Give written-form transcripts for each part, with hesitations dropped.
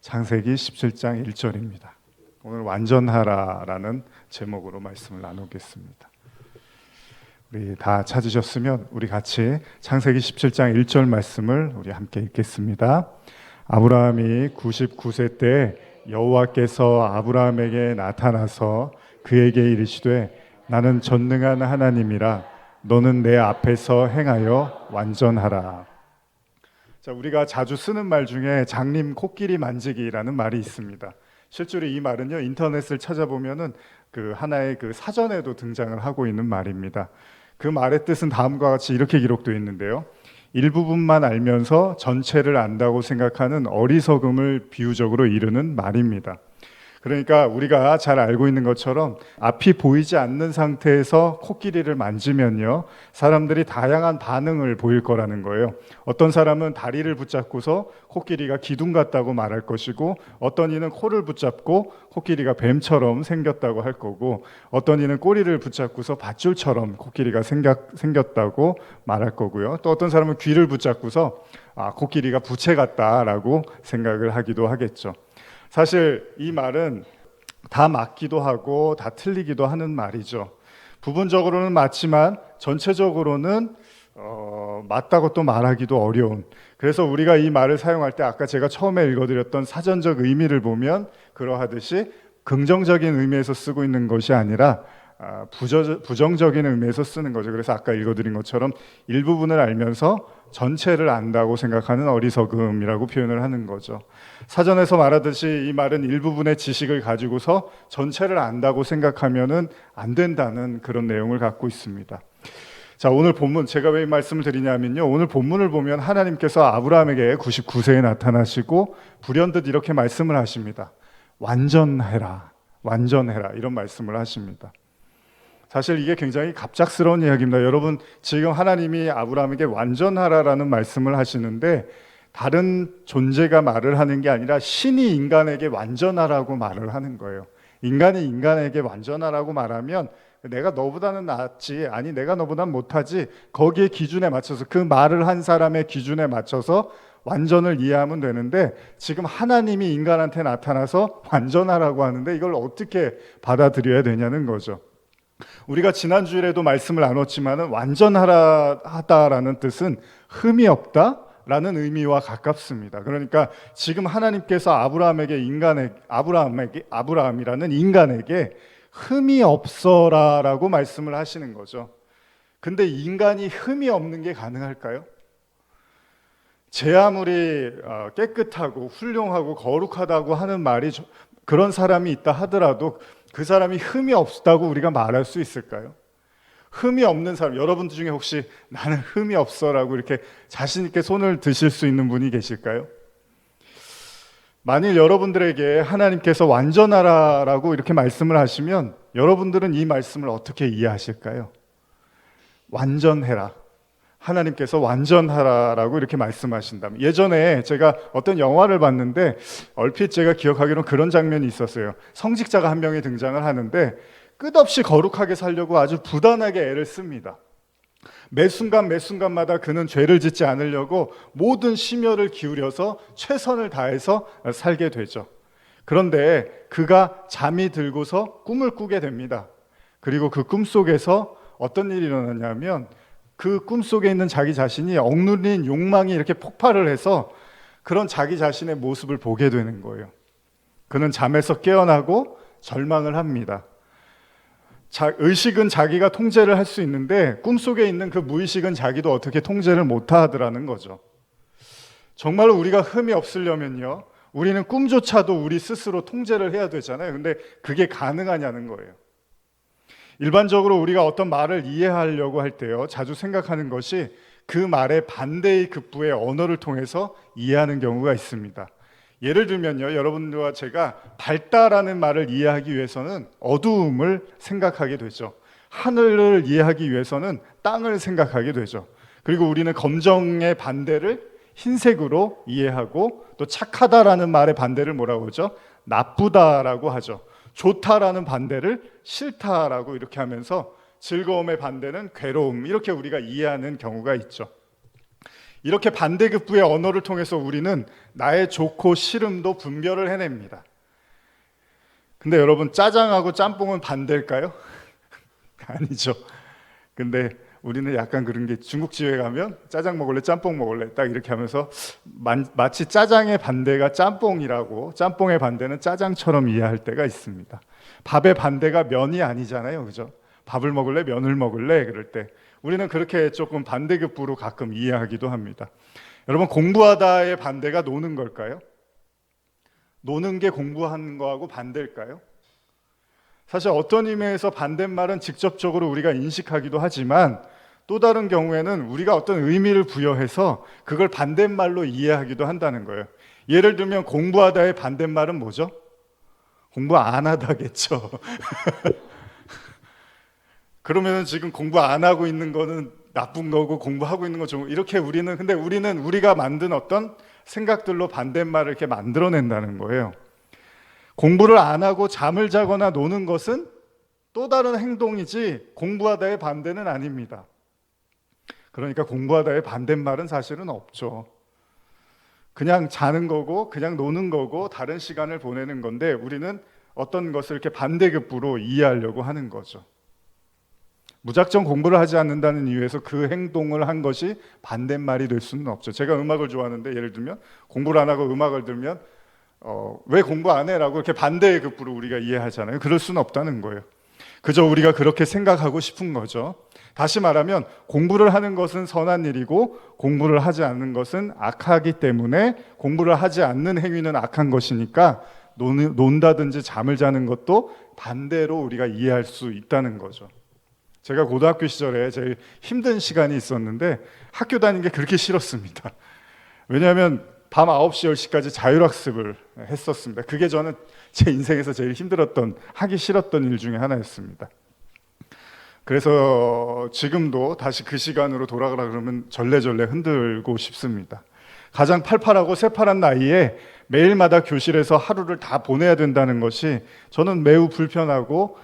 창세기 17장 1절입니다. 오늘 완전하라라는 제목으로 말씀을 나누겠습니다. 우리 다 찾으셨으면 우리 같이 창세기 17장 1절 말씀을 우리 함께 읽겠습니다. 아브라함이 99세 때 여호와께서 아브라함에게 나타나서 그에게 이르시되 나는 전능한 하나님이라 너는 내 앞에서 행하여 완전하라. 자, 우리가 자주 쓰는 말 중에 장님 코끼리 만지기라는 말이 있습니다. 실제로 이 말은요, 인터넷을 찾아보면은 그 하나의 그 사전에도 등장을 하고 있는 말입니다. 그 말의 뜻은 다음과 같이 이렇게 기록되어 있는데요. 일부분만 알면서 전체를 안다고 생각하는 어리석음을 비유적으로 이르는 말입니다. 그러니까 우리가 잘 알고 있는 것처럼 앞이 보이지 않는 상태에서 코끼리를 만지면요, 사람들이 다양한 반응을 보일 거라는 거예요. 어떤 사람은 다리를 붙잡고서 코끼리가 기둥 같다고 말할 것이고, 어떤 이는 코를 붙잡고 코끼리가 뱀처럼 생겼다고 할 거고, 어떤 이는 꼬리를 붙잡고서 밧줄처럼 코끼리가 생겼다고 말할 거고요. 또 어떤 사람은 귀를 붙잡고서 코끼리가 부채 같다라고 생각을 하기도 하겠죠. 사실 이 말은 다 맞기도 하고 다 틀리기도 하는 말이죠. 부분적으로는 맞지만 전체적으로는 맞다고 또 말하기도 어려운. 그래서 우리가 이 말을 사용할 때 아까 제가 처음에 읽어드렸던 사전적 의미를 보면 그러하듯이 긍정적인 의미에서 쓰고 있는 것이 아니라 부정적인 의미에서 쓰는 거죠. 그래서 아까 읽어드린 것처럼 일부분을 알면서 전체를 안다고 생각하는 어리석음이라고 표현을 하는 거죠. 사전에서 말하듯이 이 말은 일부분의 지식을 가지고서 전체를 안다고 생각하면은 안 된다는 그런 내용을 갖고 있습니다. 자, 오늘 본문, 제가 왜 이 말씀을 드리냐면요, 오늘 본문을 보면 하나님께서 아브라함에게 99세에 나타나시고 불현듯 이렇게 말씀을 하십니다. 완전해라, 완전해라, 이런 말씀을 하십니다. 사실 이게 굉장히 갑작스러운 이야기입니다. 여러분, 지금 하나님이 아브라함에게 완전하라라는 말씀을 하시는데 다른 존재가 말을 하는 게 아니라 신이 인간에게 완전하라고 말을 하는 거예요. 인간이 인간에게 완전하라고 말하면 내가 너보다는 낫지, 아니 내가 너보다는 못하지, 거기에 기준에 맞춰서, 그 말을 한 사람의 기준에 맞춰서 완전을 이해하면 되는데, 지금 하나님이 인간한테 나타나서 완전하라고 하는데 이걸 어떻게 받아들여야 되냐는 거죠. 우리가 지난주일에도 말씀을 나눴지만은 완전하다라는 뜻은 흠이 없다라는 의미와 가깝습니다. 그러니까 지금 하나님께서 아브라함이라는 인간에게 흠이 없어라라고 말씀을 하시는 거죠. 근데 인간이 흠이 없는 게 가능할까요? 제 아무리 깨끗하고 훌륭하고 거룩하다고 하는 말이 그런 사람이 있다 하더라도 그 사람이 흠이 없다고 우리가 말할 수 있을까요? 흠이 없는 사람, 여러분 중에 혹시 나는 흠이 없어라고 이렇게 자신 있게 손을 드실 수 있는 분이 계실까요? 만일 여러분들에게 하나님께서 완전하라라고 이렇게 말씀을 하시면 여러분들은 이 말씀을 어떻게 이해하실까요? 완전해라, 하나님께서 완전하라라고 이렇게 말씀하신다면, 예전에 제가 어떤 영화를 봤는데 얼핏 제가 기억하기로는 그런 장면이 있었어요. 성직자가 한 명이 등장을 하는데 끝없이 거룩하게 살려고 아주 부단하게 애를 씁니다. 매 순간 매 순간마다 그는 죄를 짓지 않으려고 모든 심혈을 기울여서 최선을 다해서 살게 되죠. 그런데 그가 잠이 들고서 꿈을 꾸게 됩니다. 그리고 그 꿈속에서 어떤 일이 일어나냐면 그 꿈속에 있는 자기 자신이 억누른 욕망이 이렇게 폭발을 해서 그런 자기 자신의 모습을 보게 되는 거예요. 그는 잠에서 깨어나고 절망을 합니다. 의식은 자기가 통제를 할 수 있는데 꿈속에 있는 그 무의식은 자기도 어떻게 통제를 못하더라는 거죠. 정말로 우리가 흠이 없으려면요, 우리는 꿈조차도 우리 스스로 통제를 해야 되잖아요. 근데 그게 가능하냐는 거예요. 일반적으로 우리가 어떤 말을 이해하려고 할 때요, 자주 생각하는 것이 그 말의 반대의 급부의 언어를 통해서 이해하는 경우가 있습니다. 예를 들면요, 여러분들과 제가 밝다라는 말을 이해하기 위해서는 어두움을 생각하게 되죠. 하늘을 이해하기 위해서는 땅을 생각하게 되죠. 그리고 우리는 검정의 반대를 흰색으로 이해하고, 또 착하다라는 말의 반대를 뭐라고 하죠? 나쁘다라고 하죠. 좋다라는 반대를 싫다라고 이렇게 하면서 즐거움의 반대는 괴로움, 이렇게 우리가 이해하는 경우가 있죠. 이렇게 반대급부의 언어를 통해서 우리는 나의 좋고 싫음도 분별을 해냅니다. 근데 여러분, 짜장하고 짬뽕은 반대일까요? 아니죠. 근데 우리는 약간 그런 게, 중국집에 가면 짜장 먹을래, 짬뽕 먹을래 딱 이렇게 하면서 마치 짜장의 반대가 짬뽕이라고, 짬뽕의 반대는 짜장처럼 이해할 때가 있습니다. 밥의 반대가 면이 아니잖아요, 그죠? 밥을 먹을래, 면을 먹을래 그럴 때 우리는 그렇게 조금 반대급부로 가끔 이해하기도 합니다. 여러분, 공부하다의 반대가 노는 걸까요? 노는 게 공부하는 거하고 반대일까요? 사실 어떤 의미에서 반대말은 직접적으로 우리가 인식하기도 하지만, 또 다른 경우에는 우리가 어떤 의미를 부여해서 그걸 반대말로 이해하기도 한다는 거예요. 예를 들면 공부하다의 반대말은 뭐죠? 공부 안 하다겠죠. 그러면 지금 공부 안 하고 있는 거는 나쁜 거고 공부하고 있는 거 좋은 거, 이렇게 근데 우리는 우리가 만든 어떤 생각들로 반대말을 이렇게 만들어낸다는 거예요. 공부를 안 하고 잠을 자거나 노는 것은 또 다른 행동이지 공부하다의 반대는 아닙니다. 그러니까 공부하다의 반대말은 사실은 없죠. 그냥 자는 거고 그냥 노는 거고 다른 시간을 보내는 건데, 우리는 어떤 것을 이렇게 반대급부로 이해하려고 하는 거죠. 무작정 공부를 하지 않는다는 이유에서 그 행동을 한 것이 반대말이 될 수는 없죠. 제가 음악을 좋아하는데 예를 들면 공부를 안 하고 음악을 들으면 왜 공부 안 해? 라고 이렇게 반대의 급부로 우리가 이해하잖아요. 그럴 수는 없다는 거예요. 그저 우리가 그렇게 생각하고 싶은 거죠. 다시 말하면 공부를 하는 것은 선한 일이고 공부를 하지 않는 것은 악하기 때문에, 공부를 하지 않는 행위는 악한 것이니까 논다든지 잠을 자는 것도 반대로 우리가 이해할 수 있다는 거죠. 제가 고등학교 시절에 제일 힘든 시간이 있었는데 학교 다니는 게 그렇게 싫었습니다. 왜냐하면 밤 9시, 10시까지 자율학습을 했었습니다. 그게 저는 제 인생에서 제일 힘들었던, 하기 싫었던 일 중에 하나였습니다. 그래서 지금도 다시 그 시간으로 돌아가라 그러면 절레절레 흔들고 싶습니다. 가장 팔팔하고 새파란 나이에 매일마다 교실에서 하루를 다 보내야 된다는 것이 저는 매우 불편하고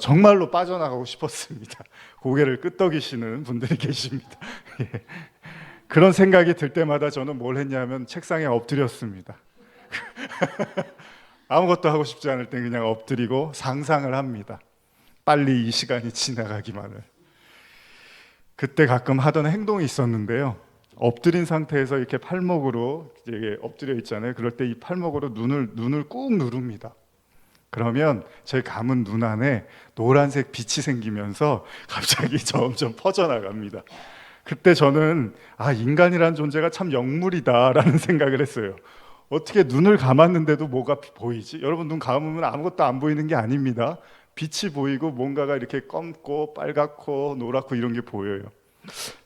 정말로 빠져나가고 싶었습니다. 고개를 끄덕이시는 분들이 계십니다. 예. 그런 생각이 들 때마다 저는 뭘 했냐면 책상에 엎드렸습니다. 아무것도 하고 싶지 않을 때 그냥 엎드리고 상상을 합니다. 빨리 이 시간이 지나가기만을. 그때 가끔 하던 행동이 있었는데요. 엎드린 상태에서 이렇게 팔목으로 이게 엎드려 있잖아요. 그럴 때 이 팔목으로 눈을 꾹 누릅니다. 그러면 제 감은 눈 안에 노란색 빛이 생기면서 갑자기 점점 퍼져나갑니다. 그때 저는 인간이란 존재가 참 영물이다라는 생각을 했어요. 어떻게 눈을 감았는데도 뭐가 보이지? 여러분, 눈 감으면 아무것도 안 보이는 게 아닙니다. 빛이 보이고 뭔가가 이렇게 검고 빨갛고 노랗고 이런 게 보여요.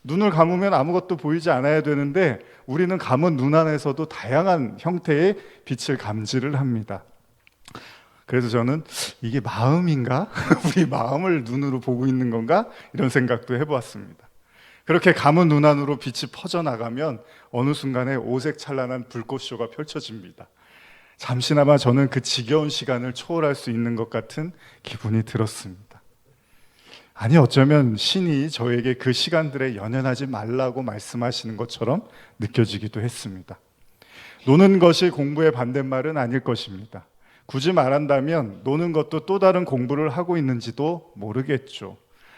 눈을 감으면 아무것도 보이지 않아야 되는데 우리는 감은 눈 안에서도 다양한 형태의 빛을 감지를 합니다. 그래서 저는 이게 마음인가? 우리 마음을 눈으로 보고 있는 건가? 이런 생각도 해보았습니다. 그렇게 감은 눈 안으로 빛이 퍼져나가면 어느 순간에 오색찬란한 불꽃쇼가 펼쳐집니다. 잠시나마 저는 그 지겨운 시간을 초월할 수 있는 것 같은 기분이 들었습니다. 아니, 어쩌면 신이 저에게 그 시간들에 연연하지 말라고 말씀하시는 것처럼 느껴지기도 했습니다. 노는 것이 공부의 반대말은 아닐 것입니다. 굳이 말한다면 노는 것도 또 다른 공부를 하고 있는지도 모르겠죠.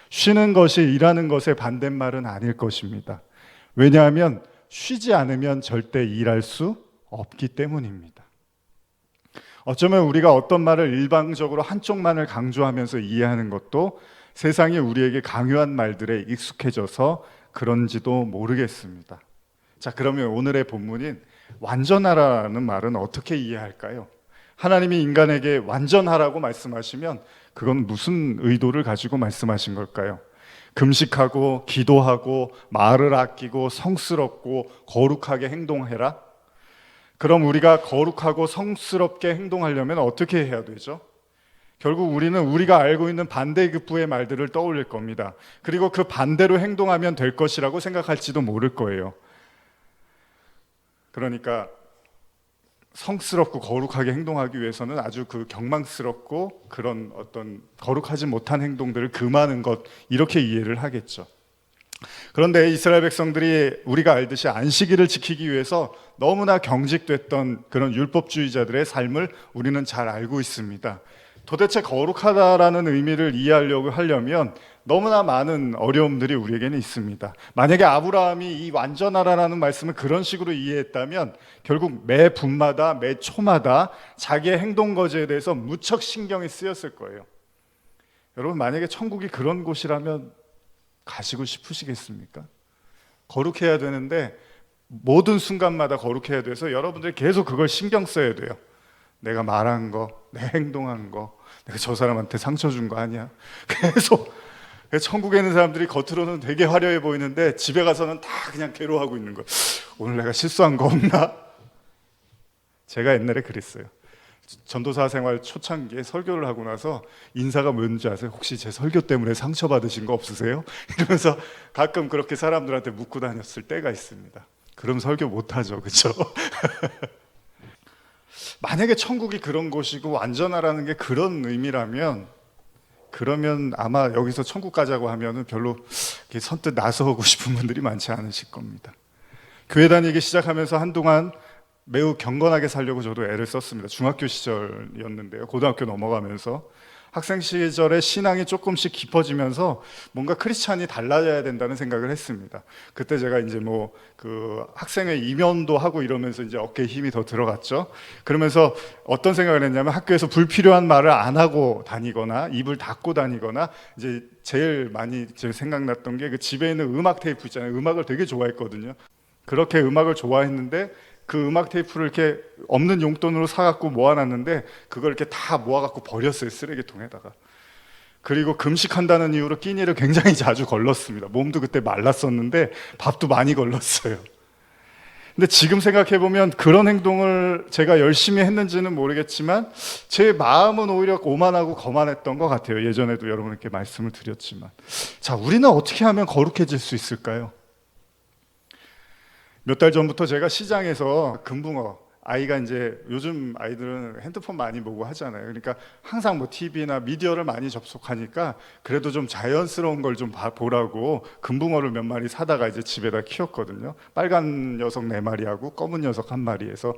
쉬는 것이 일하는 것의 반대말은 아닐 것입니다. 왜냐하면 쉬지 않으면 절대 일할 수 없기 때문입니다. 어쩌면 우리가 어떤 말을 일방적으로 한쪽만을 강조하면서 이해하는 것도 세상이 우리에게 강요한 말들에 익숙해져서 그런지도 모르겠습니다. 자, 그러면 오늘의 본문인 완전하라는 말은 어떻게 이해할까요? 하나님이 인간에게 완전하라고 말씀하시면 그건 무슨 의도를 가지고 말씀하신 걸까요? 금식하고 기도하고 말을 아끼고 성스럽고 거룩하게 행동해라? 그럼 우리가 거룩하고 성스럽게 행동하려면 어떻게 해야 되죠? 결국 우리는 우리가 알고 있는 반대급부의 말들을 떠올릴 겁니다. 그리고 그 반대로 행동하면 될 것이라고 생각할지도 모를 거예요. 그러니까 성스럽고 거룩하게 행동하기 위해서는 아주 그 경망스럽고 그런 어떤 거룩하지 못한 행동들을 금하는 것, 이렇게 이해를 하겠죠. 그런데 이스라엘 백성들이 우리가 알듯이 안식일을 지키기 위해서 너무나 경직됐던 그런 율법주의자들의 삶을 우리는 잘 알고 있습니다. 도대체 거룩하다라는 의미를 이해하려고 하려면 너무나 많은 어려움들이 우리에게는 있습니다. 만약에 아브라함이 이 완전하라는 말씀을 그런 식으로 이해했다면 결국 매 분마다 매 초마다 자기의 행동 거지에 대해서 무척 신경이 쓰였을 거예요. 여러분, 만약에 천국이 그런 곳이라면 가시고 싶으시겠습니까? 거룩해야 되는데 모든 순간마다 거룩해야 돼서 여러분들이 계속 그걸 신경 써야 돼요. 내가 말한 거, 내 행동한 거, 내가 저 사람한테 상처 준 거 아니야? 계속 천국에 있는 사람들이 겉으로는 되게 화려해 보이는데 집에 가서는 다 그냥 괴로워하고 있는 거예요. 오늘 내가 실수한 거 없나? 제가 옛날에 그랬어요. 전도사 생활 초창기에 설교를 하고 나서 인사가 뭔지 아세요? 혹시 제 설교 때문에 상처받으신 거 없으세요? 이러면서 가끔 그렇게 사람들한테 묻고 다녔을 때가 있습니다. 그럼 설교 못하죠, 그렇죠? 만약에 천국이 그런 곳이고 완전하라는 게 그런 의미라면, 그러면 아마 여기서 천국 가자고 하면은 별로 선뜻 나서고 싶은 분들이 많지 않으실 겁니다. 교회 다니기 시작하면서 한동안 매우 경건하게 살려고 저도 애를 썼습니다. 중학교 시절이었는데요. 고등학교 넘어가면서 학생 시절에 신앙이 조금씩 깊어지면서 뭔가 크리스찬이 달라져야 된다는 생각을 했습니다. 그때 제가 이제 그 학생회 이면도 하고 이러면서 이제 어깨에 힘이 더 들어갔죠. 그러면서 어떤 생각을 했냐면 학교에서 불필요한 말을 안 하고 다니거나 입을 닫고 다니거나, 이제 제일 많이 생각났던 게 그 집에 있는 음악 테이프 있잖아요. 음악을 되게 좋아했거든요. 그렇게 음악을 좋아했는데 그 음악 테이프를 이렇게 없는 용돈으로 사갖고 모아놨는데 그걸 이렇게 다 모아갖고 버렸어요, 쓰레기통에다가. 그리고 금식한다는 이유로 끼니를 굉장히 자주 걸렀습니다. 몸도 그때 말랐었는데 밥도 많이 걸렀어요. 근데 지금 생각해보면 그런 행동을 제가 열심히 했는지는 모르겠지만 제 마음은 오히려 오만하고 거만했던 것 같아요. 예전에도 여러분께 말씀을 드렸지만. 자, 우리는 어떻게 하면 거룩해질 수 있을까요? 몇 달 전부터 제가 시장에서 금붕어, 아이가 이제 요즘 아이들은 핸드폰 많이 보고 하잖아요. 그러니까 항상 TV나 미디어를 많이 접속하니까 그래도 좀 자연스러운 걸 좀 보라고 금붕어를 몇 마리 사다가 이제 집에다 키웠거든요. 빨간 녀석 4마리하고 검은 녀석 1마리에서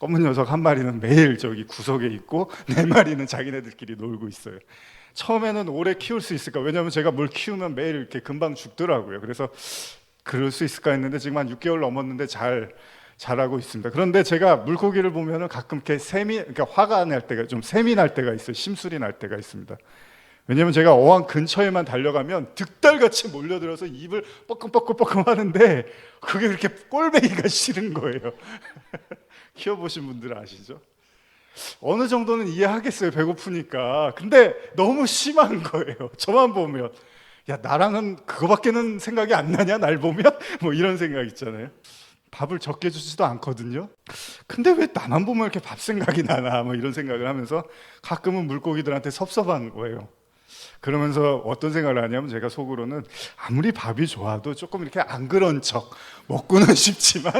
검은 녀석 1마리는 매일 저기 구석에 있고 4마리는 자기네들끼리 놀고 있어요. 처음에는 오래 키울 수 있을까? 왜냐하면 제가 뭘 키우면 매일 이렇게 금방 죽더라고요. 그래서 그럴 수 있을까 했는데 지금 한 6개월 넘었는데 잘하고 있습니다. 그런데 제가 물고기를 보면은 가끔 이렇게 그러니까 화가 날 때가, 좀 샘이 날 때가 있어요. 심술이 날 때가 있습니다. 왜냐면 제가 어항 근처에만 달려가면 득달같이 몰려들어서 입을 뻐끔뻐끔뻐끔 하는데 그게 그렇게 꼴배기가 싫은 거예요. 키워보신 분들은 아시죠? 어느 정도는 이해하겠어요, 배고프니까. 근데 너무 심한 거예요. 저만 보면. 야, 나랑은 그거밖에는 생각이 안 나냐, 날 보면? 이런 생각 있잖아요. 밥을 적게 주지도 않거든요. 근데 왜 나만 보면 이렇게 밥 생각이 나나, 이런 생각을 하면서 가끔은 물고기들한테 섭섭한 거예요. 그러면서 어떤 생각을 하냐면 제가 속으로는 아무리 밥이 좋아도 조금 이렇게 안 그런 척, 먹고는 싶지만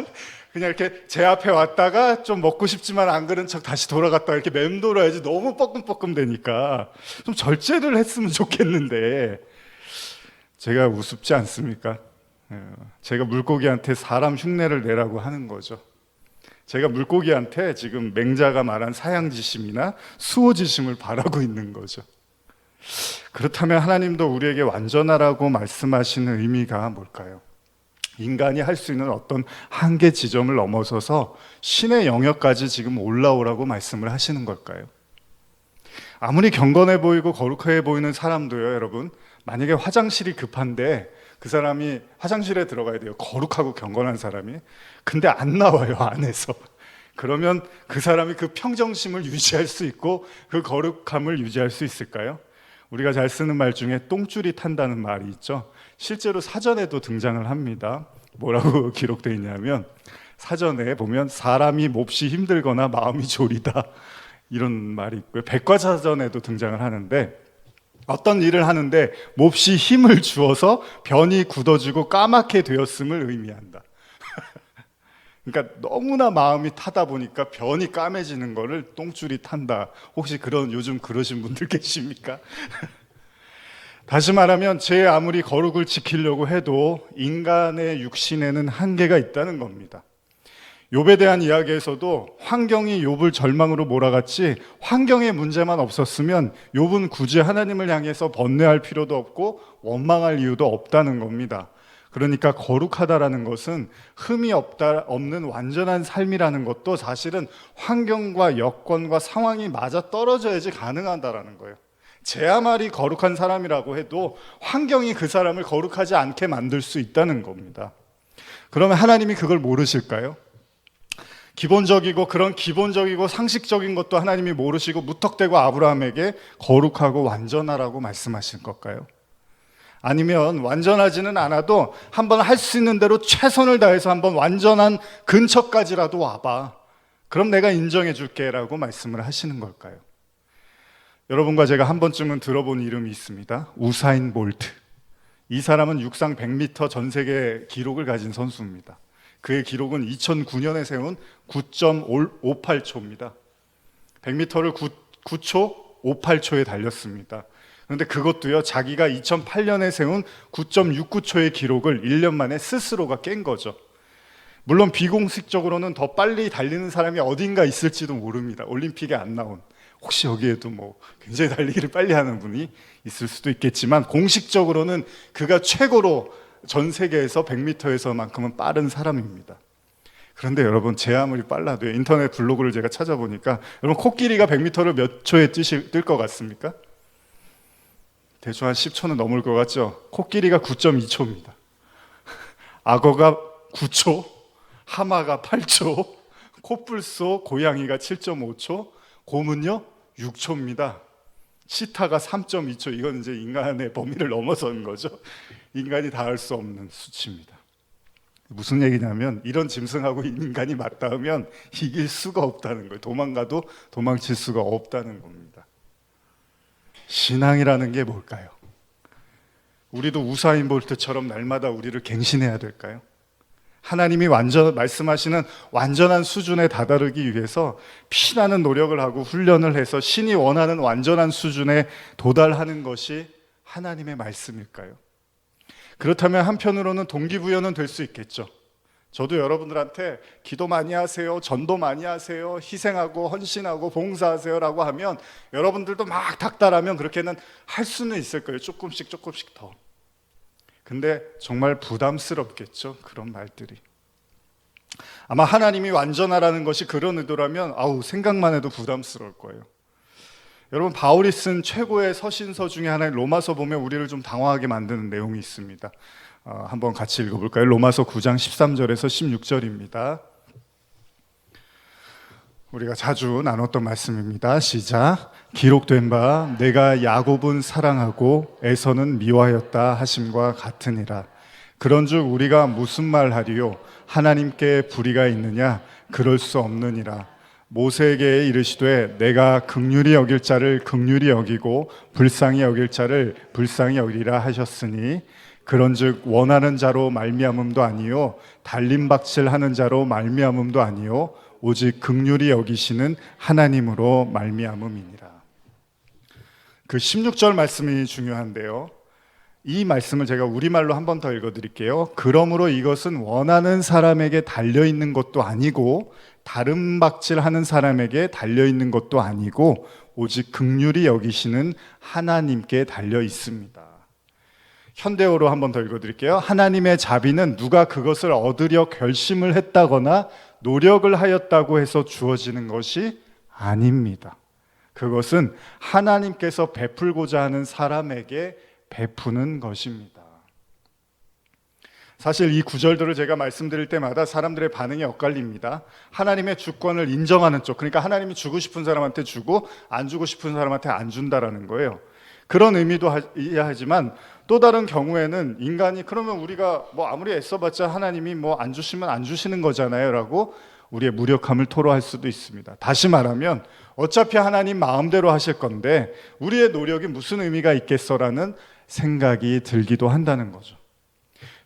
그냥 이렇게 제 앞에 왔다가 좀 먹고 싶지만 안 그런 척 다시 돌아갔다가 이렇게 맴돌아야지, 너무 뻐끔뻐끔 되니까 좀 절제를 했으면 좋겠는데 제가 우습지 않습니까? 제가 물고기한테 사람 흉내를 내라고 하는 거죠. 제가 물고기한테 지금 맹자가 말한 사양지심이나 수호지심을 바라고 있는 거죠. 그렇다면 하나님도 우리에게 완전하라고 말씀하시는 의미가 뭘까요? 인간이 할 수 있는 어떤 한계 지점을 넘어서서 신의 영역까지 지금 올라오라고 말씀을 하시는 걸까요? 아무리 경건해 보이고 거룩해 보이는 사람도요, 여러분, 만약에 화장실이 급한데 그 사람이 화장실에 들어가야 돼요. 거룩하고 경건한 사람이. 근데 안 나와요, 안에서. 그러면 그 사람이 그 평정심을 유지할 수 있고 그 거룩함을 유지할 수 있을까요? 우리가 잘 쓰는 말 중에 똥줄이 탄다는 말이 있죠. 실제로 사전에도 등장을 합니다. 뭐라고 기록되어 있냐면, 사전에 보면 사람이 몹시 힘들거나 마음이 졸이다, 이런 말이 있고요. 백과사전에도 등장을 하는데, 어떤 일을 하는데 몹시 힘을 주어서 변이 굳어지고 까맣게 되었음을 의미한다. 그러니까 너무나 마음이 타다 보니까 변이 까매지는 거를 똥줄이 탄다. 혹시 요즘 그러신 분들 계십니까? 다시 말하면 제 아무리 거룩을 지키려고 해도 인간의 육신에는 한계가 있다는 겁니다. 욥에 대한 이야기에서도 환경이 욥을 절망으로 몰아갔지 환경의 문제만 없었으면 욥은 굳이 하나님을 향해서 번뇌할 필요도 없고 원망할 이유도 없다는 겁니다. 그러니까 거룩하다라는 것은 흠이 없는 완전한 삶이라는 것도 사실은 환경과 여건과 상황이 맞아 떨어져야지 가능하다라는 거예요. 제 아무리 거룩한 사람이라고 해도 환경이 그 사람을 거룩하지 않게 만들 수 있다는 겁니다. 그러면 하나님이 그걸 모르실까요? 그런 기본적이고 상식적인 것도 하나님이 모르시고 무턱대고 아브라함에게 거룩하고 완전하라고 말씀하신 걸까요? 아니면 완전하지는 않아도 한번 할 수 있는 대로 최선을 다해서 한번 완전한 근처까지라도 와봐. 그럼 내가 인정해 줄게 라고 말씀을 하시는 걸까요? 여러분과 제가 한 번쯤은 들어본 이름이 있습니다. 우사인 볼트. 이 사람은 육상 100m 전 세계 기록을 가진 선수입니다. 그의 기록은 2009년에 세운 9.58초입니다. 100m를 9초 58초에 달렸습니다. 그런데 그것도요, 자기가 2008년에 세운 9.69초의 기록을 1년 만에 스스로가 깬 거죠. 물론 비공식적으로는 더 빨리 달리는 사람이 어딘가 있을지도 모릅니다. 올림픽에 안 나온. 혹시 여기에도 굉장히 달리기를 빨리 하는 분이 있을 수도 있겠지만 공식적으로는 그가 최고로 전 세계에서 100m에서만큼은 빠른 사람입니다. 그런데 여러분, 제 아무리 빨라도 인터넷 블로그를 제가 찾아보니까 여러분, 코끼리가 100m를 몇 초에 뛸 것 같습니까? 대충 한 10초는 넘을 것 같죠? 코끼리가 9.2초입니다. 악어가 9초, 하마가 8초, 코뿔소, 고양이가 7.5초, 곰은요 6초입니다. 치타가 3.2초. 이건 이제 인간의 범위를 넘어선 거죠. 인간이 다 할 수 없는 수치입니다. 무슨 얘기냐면 이런 짐승하고 인간이 맞닿으면 이길 수가 없다는 거예요. 도망가도 도망칠 수가 없다는 겁니다. 신앙이라는 게 뭘까요? 우리도 우사인 볼트처럼 날마다 우리를 갱신해야 될까요? 하나님이 말씀하시는 완전한 수준에 다다르기 위해서 피나는 노력을 하고 훈련을 해서 신이 원하는 완전한 수준에 도달하는 것이 하나님의 말씀일까요? 그렇다면 한편으로는 동기부여는 될 수 있겠죠. 저도 여러분들한테 기도 많이 하세요, 전도 많이 하세요, 희생하고 헌신하고 봉사하세요라고 하면 여러분들도 막 닥달하면 그렇게는 할 수는 있을 거예요. 조금씩 더. 근데 정말 부담스럽겠죠, 그런 말들이. 아마 하나님이 완전하라는 것이 그런 의도라면 생각만 해도 부담스러울 거예요. 여러분, 바울이 쓴 최고의 서신서 중에 하나인 로마서 보면 우리를 좀 당황하게 만드는 내용이 있습니다. 한번 같이 읽어볼까요? 로마서 9장 13절에서 16절입니다. 우리가 자주 나눴던 말씀입니다. 시작. 기록된 바 내가 야곱은 사랑하고 에서는 미워하였다 하심과 같으니라. 그런즉 우리가 무슨 말하리요? 하나님께 불의가 있느냐? 그럴 수 없느니라. 모세에게 이르시되 내가 긍휼히 여길 자를 긍휼히 여기고 불쌍히 여길 자를 불쌍히 여기리라 하셨으니 그런즉 원하는 자로 말미암음도 아니요 달림박질하는 자로 말미암음도 아니요 오직 긍휼히 여기시는 하나님으로 말미암음이니라. 그 16절 말씀이 중요한데요. 이 말씀을 제가 우리말로 한 번 더 읽어드릴게요. 그러므로 이것은 원하는 사람에게 달려있는 것도 아니고 다름박질하는 사람에게 달려있는 것도 아니고 오직 긍휼히 여기시는 하나님께 달려있습니다. 현대어로 한 번 더 읽어드릴게요. 하나님의 자비는 누가 그것을 얻으려 결심을 했다거나 노력을 하였다고 해서 주어지는 것이 아닙니다. 그것은 하나님께서 베풀고자 하는 사람에게 베푸는 것입니다. 사실 이 구절들을 제가 말씀드릴 때마다 사람들의 반응이 엇갈립니다. 하나님의 주권을 인정하는 쪽, 그러니까 하나님이 주고 싶은 사람한테 주고 안 주고 싶은 사람한테 안 준다라는 거예요. 그런 의미도 이해하지만 또 다른 경우에는 인간이 그러면 우리가 아무리 애써봤자 하나님이 안 주시면 안 주시는 거잖아요 라고 우리의 무력함을 토로할 수도 있습니다. 다시 말하면 어차피 하나님 마음대로 하실 건데 우리의 노력이 무슨 의미가 있겠어라는 생각이 들기도 한다는 거죠.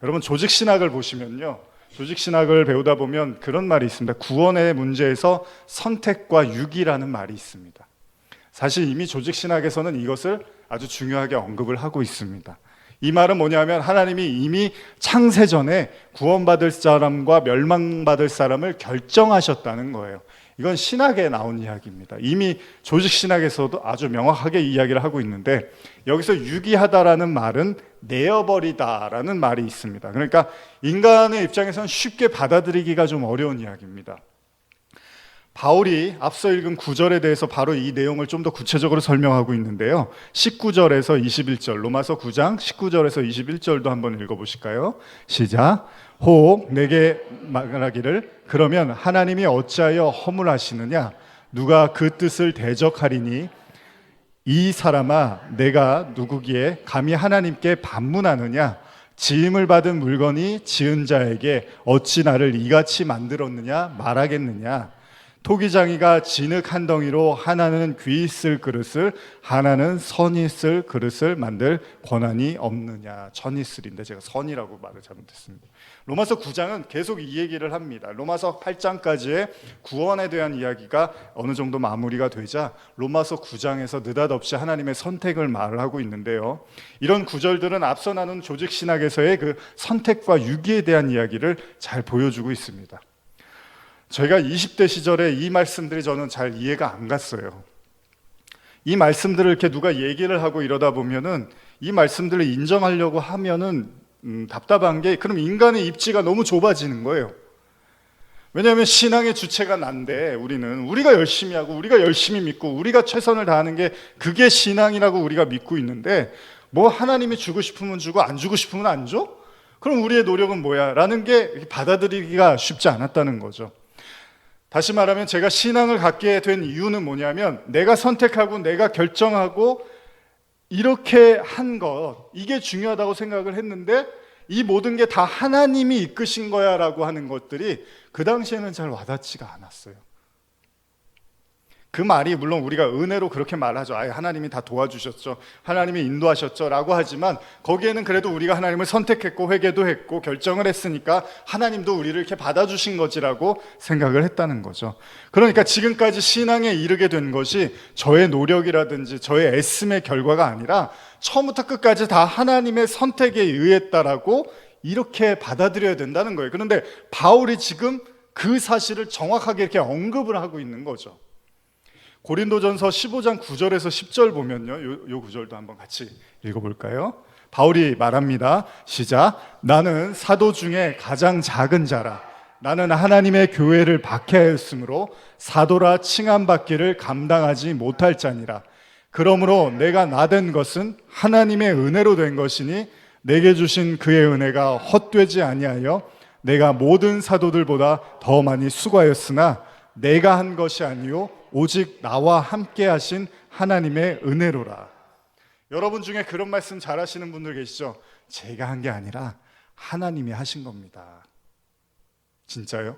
여러분, 조직신학을 보시면요, 조직신학을 배우다 보면 그런 말이 있습니다. 구원의 문제에서 선택과 유기라는 말이 있습니다. 사실 이미 조직신학에서는 이것을 아주 중요하게 언급을 하고 있습니다. 이 말은 뭐냐면 하나님이 이미 창세전에 구원받을 사람과 멸망받을 사람을 결정하셨다는 거예요. 이건 신학에 나온 이야기입니다. 이미 조직신학에서도 아주 명확하게 이야기를 하고 있는데, 여기서 유기하다라는 말은 내어버리다라는 말이 있습니다. 그러니까 인간의 입장에서는 쉽게 받아들이기가 좀 어려운 이야기입니다. 바울이 앞서 읽은 9절에 대해서 바로 이 내용을 좀 더 구체적으로 설명하고 있는데요, 19절에서 21절, 로마서 9장 19절에서 21절도 한번 읽어보실까요? 시작. 혹 내게 말하기를 그러면 하나님이 어찌하여 허물하시느냐? 누가 그 뜻을 대적하리니? 이 사람아, 내가 누구기에 감히 하나님께 반문하느냐? 지음을 받은 물건이 지은 자에게 어찌 나를 이같이 만들었느냐 말하겠느냐? 토기장이가 진흙 한 덩이로 하나는 귀 쓸 그릇을, 하나는 선이 쓸 그릇을 만들 권한이 없느냐? 천이 쓸인데 제가 선이라고 말을 잘못했습니다. 로마서 9장은 계속 이 얘기를 합니다. 로마서 8장까지의 구원에 대한 이야기가 어느 정도 마무리가 되자 로마서 9장에서 느닷없이 하나님의 선택을 말을 하고 있는데요, 이런 구절들은 앞서 나눈 조직신학에서의 그 선택과 유기에 대한 이야기를 잘 보여주고 있습니다. 제가 20대 시절에 이 말씀들이 저는 잘 이해가 안 갔어요. 이 말씀들을 이렇게 누가 얘기를 하고 이러다 보면은 이 말씀들을 인정하려고 하면은 답답한 게, 그럼 인간의 입지가 너무 좁아지는 거예요. 왜냐하면 신앙의 주체가 난데, 우리가 열심히 하고 우리가 열심히 믿고 우리가 최선을 다하는 게 그게 신앙이라고 우리가 믿고 있는데, 뭐 하나님이 주고 싶으면 주고 안 주고 싶으면 안 줘? 그럼 우리의 노력은 뭐야? 라는 게 받아들이기가 쉽지 않았다는 거죠. 다시 말하면 제가 신앙을 갖게 된 이유는 뭐냐면, 내가 선택하고 내가 결정하고 이렇게 한 것, 이게 중요하다고 생각을 했는데, 이 모든 게 다 하나님이 이끄신 거야 라고 하는 것들이 그 당시에는 잘 와닿지가 않았어요. 그 말이 물론 우리가 은혜로 그렇게 말하죠. 하나님이 다 도와주셨죠, 하나님이 인도하셨죠 라고 하지만, 거기에는 그래도 우리가 하나님을 선택했고 회개도 했고 결정을 했으니까 하나님도 우리를 이렇게 받아주신 거지라고 생각을 했다는 거죠. 그러니까 지금까지 신앙에 이르게 된 것이 저의 노력이라든지 저의 애씀의 결과가 아니라 처음부터 끝까지 다 하나님의 선택에 의했다라고 이렇게 받아들여야 된다는 거예요. 그런데 바울이 지금 그 사실을 정확하게 이렇게 언급을 하고 있는 거죠. 고린도전서 15장 9절에서 10절 보면요, 요 구절도 한번 같이 읽어볼까요? 바울이 말합니다. 시작. 나는 사도 중에 가장 작은 자라. 나는 하나님의 교회를 박해하였으므로 사도라 칭함받기를 감당하지 못할 자니라. 그러므로 내가 나된 것은 하나님의 은혜로 된 것이니 내게 주신 그의 은혜가 헛되지 아니하여 내가 모든 사도들보다 더 많이 수고하였으나 내가 한 것이 아니요 오직 나와 함께 하신 하나님의 은혜로라. 여러분 중에 그런 말씀 잘 하시는 분들 계시죠? 제가 한 게 아니라 하나님이 하신 겁니다. 진짜요?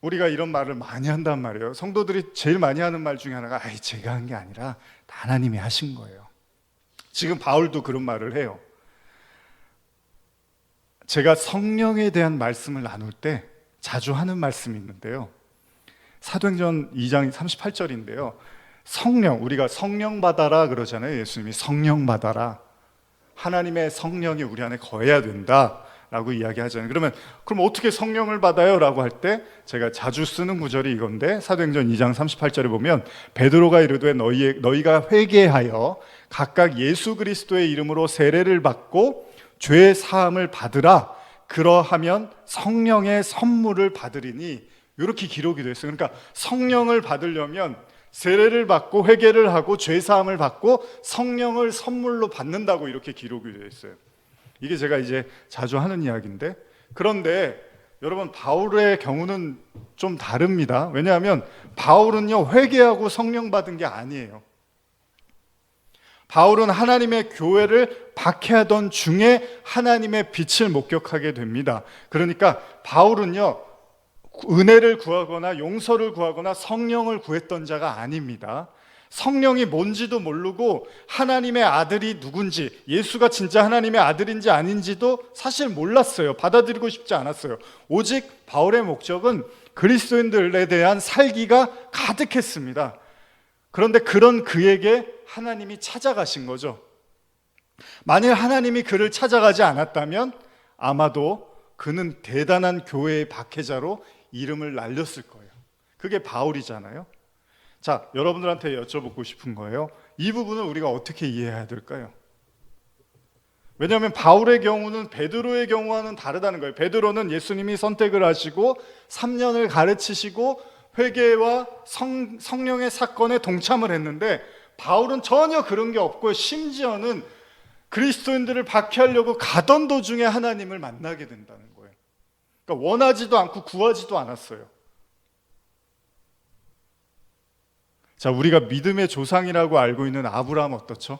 우리가 이런 말을 많이 한단 말이에요. 성도들이 제일 많이 하는 말 중에 하나가 제가 한 게 아니라 하나님이 하신 거예요. 지금 바울도 그런 말을 해요. 제가 성령에 대한 말씀을 나눌 때 자주 하는 말씀이 있는데요, 사도행전 2장 38절인데요 성령, 우리가 성령 받아라 그러잖아요. 예수님이 성령 받아라, 하나님의 성령이 우리 안에 거해야 된다 라고 이야기하잖아요. 그럼 어떻게 성령을 받아요? 라고 할 때 제가 자주 쓰는 구절이 이건데, 사도행전 2장 38절에 보면 베드로가 이르되 너희가 회개하여 각각 예수 그리스도의 이름으로 세례를 받고 죄 사함을 받으라. 그러하면 성령의 선물을 받으리니, 이렇게 기록이 되어 있어요. 그러니까 성령을 받으려면 세례를 받고 회개를 하고 죄 사함을 받고 성령을 선물로 받는다고 이렇게 기록이 되어 있어요. 이게 제가 이제 자주 하는 이야기인데, 그런데 여러분 바울의 경우는 좀 다릅니다. 왜냐하면 바울은요 회개하고 성령 받은 게 아니에요. 바울은 하나님의 교회를 박해하던 중에 하나님의 빛을 목격하게 됩니다. 그러니까 바울은요 은혜를 구하거나 용서를 구하거나 성령을 구했던 자가 아닙니다. 성령이 뭔지도 모르고 하나님의 아들이 누군지, 예수가 진짜 하나님의 아들인지 아닌지도 사실 몰랐어요. 받아들이고 싶지 않았어요. 오직 바울의 목적은 그리스도인들에 대한 살기가 가득했습니다. 그런데 그런 그에게 하나님이 찾아가신 거죠. 만일 하나님이 그를 찾아가지 않았다면 아마도 그는 대단한 교회의 박해자로 이름을 날렸을 거예요. 그게 바울이잖아요. 자, 여러분들한테 여쭤보고 싶은 거예요. 이 부분을 우리가 어떻게 이해해야 될까요? 왜냐하면 바울의 경우는 베드로의 경우와는 다르다는 거예요. 베드로는 예수님이 선택을 하시고 3년을 가르치시고 회개와 성령의 사건에 동참을 했는데, 바울은 전혀 그런 게 없고 심지어는 그리스도인들을 박해하려고 가던 도중에 하나님을 만나게 된다는 거예요. 그러니까 원하지도 않고 구하지도 않았어요. 자, 우리가 믿음의 조상이라고 알고 있는 아브라함 어떻죠?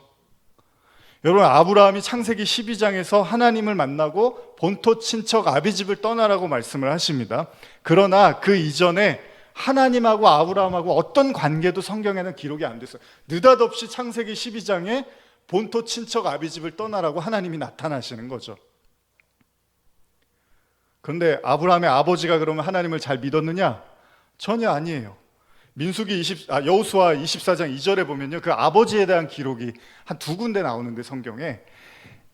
여러분, 아브라함이 창세기 12장에서 하나님을 만나고 본토 친척 아비집을 떠나라고 말씀을 하십니다. 그러나 그 이전에 하나님하고 아브라함하고 어떤 관계도 성경에는 기록이 안 됐어요. 느닷없이 창세기 12장에 본토 친척 아비집을 떠나라고 하나님이 나타나시는 거죠. 그런데 아브라함의 아버지가 그러면 하나님을 잘 믿었느냐? 전혀 아니에요. 여호수아 24장 2절에 보면요, 그 아버지에 대한 기록이 한 두 군데 나오는데, 성경에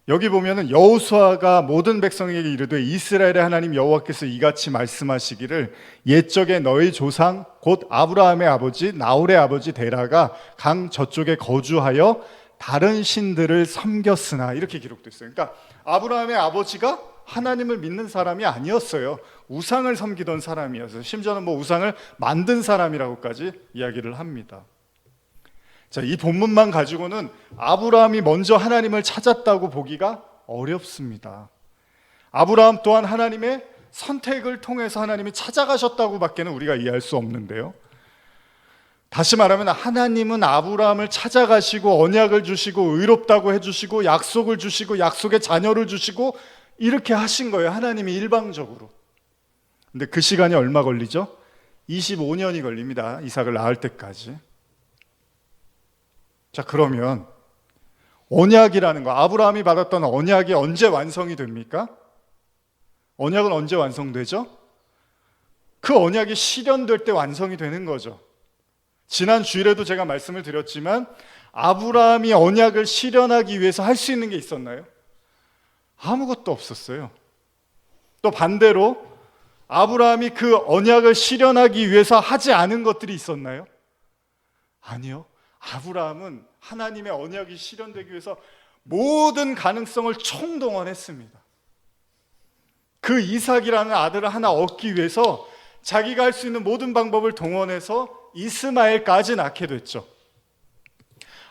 여기 보면은 여호수아가 모든 백성에게 이르되 이스라엘의 하나님 여호와께서 이같이 말씀하시기를 옛적에 너희 조상 곧 아브라함의 아버지 나홀의 아버지 데라가 강 저쪽에 거주하여 다른 신들을 섬겼으나, 이렇게 기록됐어요. 그러니까 아브라함의 아버지가 하나님을 믿는 사람이 아니었어요. 우상을 섬기던 사람이었어요. 심지어는 우상을 만든 사람이라고까지 이야기를 합니다. 자, 이 본문만 가지고는 아브라함이 먼저 하나님을 찾았다고 보기가 어렵습니다. 아브라함 또한 하나님의 선택을 통해서 하나님이 찾아가셨다고 밖에는 우리가 이해할 수 없는데요. 다시 말하면 하나님은 아브라함을 찾아가시고 언약을 주시고 의롭다고 해주시고 약속을 주시고 약속의 자녀를 주시고 이렇게 하신 거예요. 하나님이 일방적으로. 근데 그 시간이 얼마 걸리죠? 25년이 걸립니다. 이삭을 낳을 때까지. 자, 그러면 언약이라는 거, 아브라함이 받았던 언약이 언제 완성이 됩니까? 언약은 언제 완성되죠? 그 언약이 실현될 때 완성이 되는 거죠. 지난 주일에도 제가 말씀을 드렸지만 아브라함이 언약을 실현하기 위해서 할 수 있는 게 있었나요? 아무것도 없었어요. 또 반대로 아브라함이 그 언약을 실현하기 위해서 하지 않은 것들이 있었나요? 아니요. 아브라함은 하나님의 언약이 실현되기 위해서 모든 가능성을 총동원했습니다. 그 이삭이라는 아들을 하나 얻기 위해서 자기가 할 수 있는 모든 방법을 동원해서 이스마엘까지 낳게 됐죠.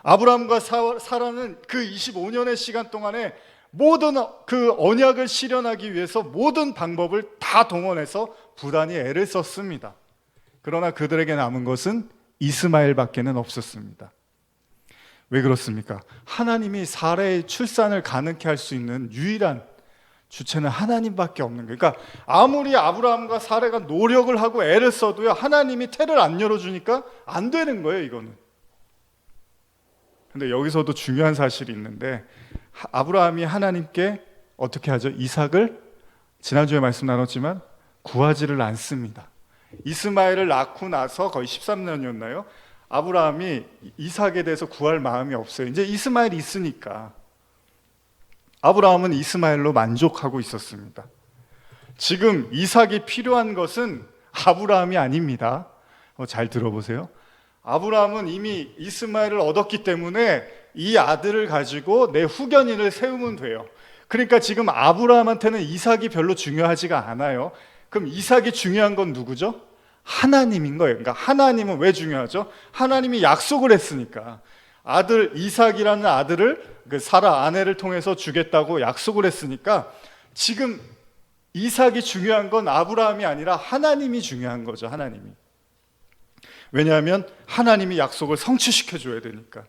아브라함과 사라는 그 25년의 시간 동안에 모든 그 언약을 실현하기 위해서 모든 방법을 다 동원해서 부단히 애를 썼습니다. 그러나 그들에게 남은 것은 이스마엘밖에는 없었습니다. 왜 그렇습니까? 하나님이 사라의 출산을 가능케 할 수 있는 유일한 주체는 하나님밖에 없는 거예요. 그러니까 아무리 아브라함과 사라가 노력을 하고 애를 써도요, 하나님이 태를 안 열어주니까 안 되는 거예요, 이거는. 근데 여기서도 중요한 사실이 있는데, 아브라함이 하나님께 어떻게 하죠? 이삭을 지난주에 말씀 나눴지만 구하지를 않습니다. 이스마엘을 낳고 나서 거의 13년이었나요? 아브라함이 이삭에 대해서 구할 마음이 없어요. 이제 이스마엘이 있으니까. 아브라함은 이스마엘로 만족하고 있었습니다. 지금 이삭이 필요한 것은 아브라함이 아닙니다. 잘 들어보세요. 아브라함은 이미 이스마엘을 얻었기 때문에 이 아들을 가지고 내 후견인을 세우면 돼요. 그러니까 지금 아브라함한테는 이삭이 별로 중요하지가 않아요. 그럼 이삭이 중요한 건 누구죠? 하나님인 거예요. 그러니까 하나님은 왜 중요하죠? 하나님이 약속을 했으니까. 아들 이삭이라는 아들을 그 사라 아내를 통해서 주겠다고 약속을 했으니까 지금 이삭이 중요한 건 아브라함이 아니라 하나님이 중요한 거죠. 하나님이. 왜냐하면 하나님이 약속을 성취시켜 줘야 되니까.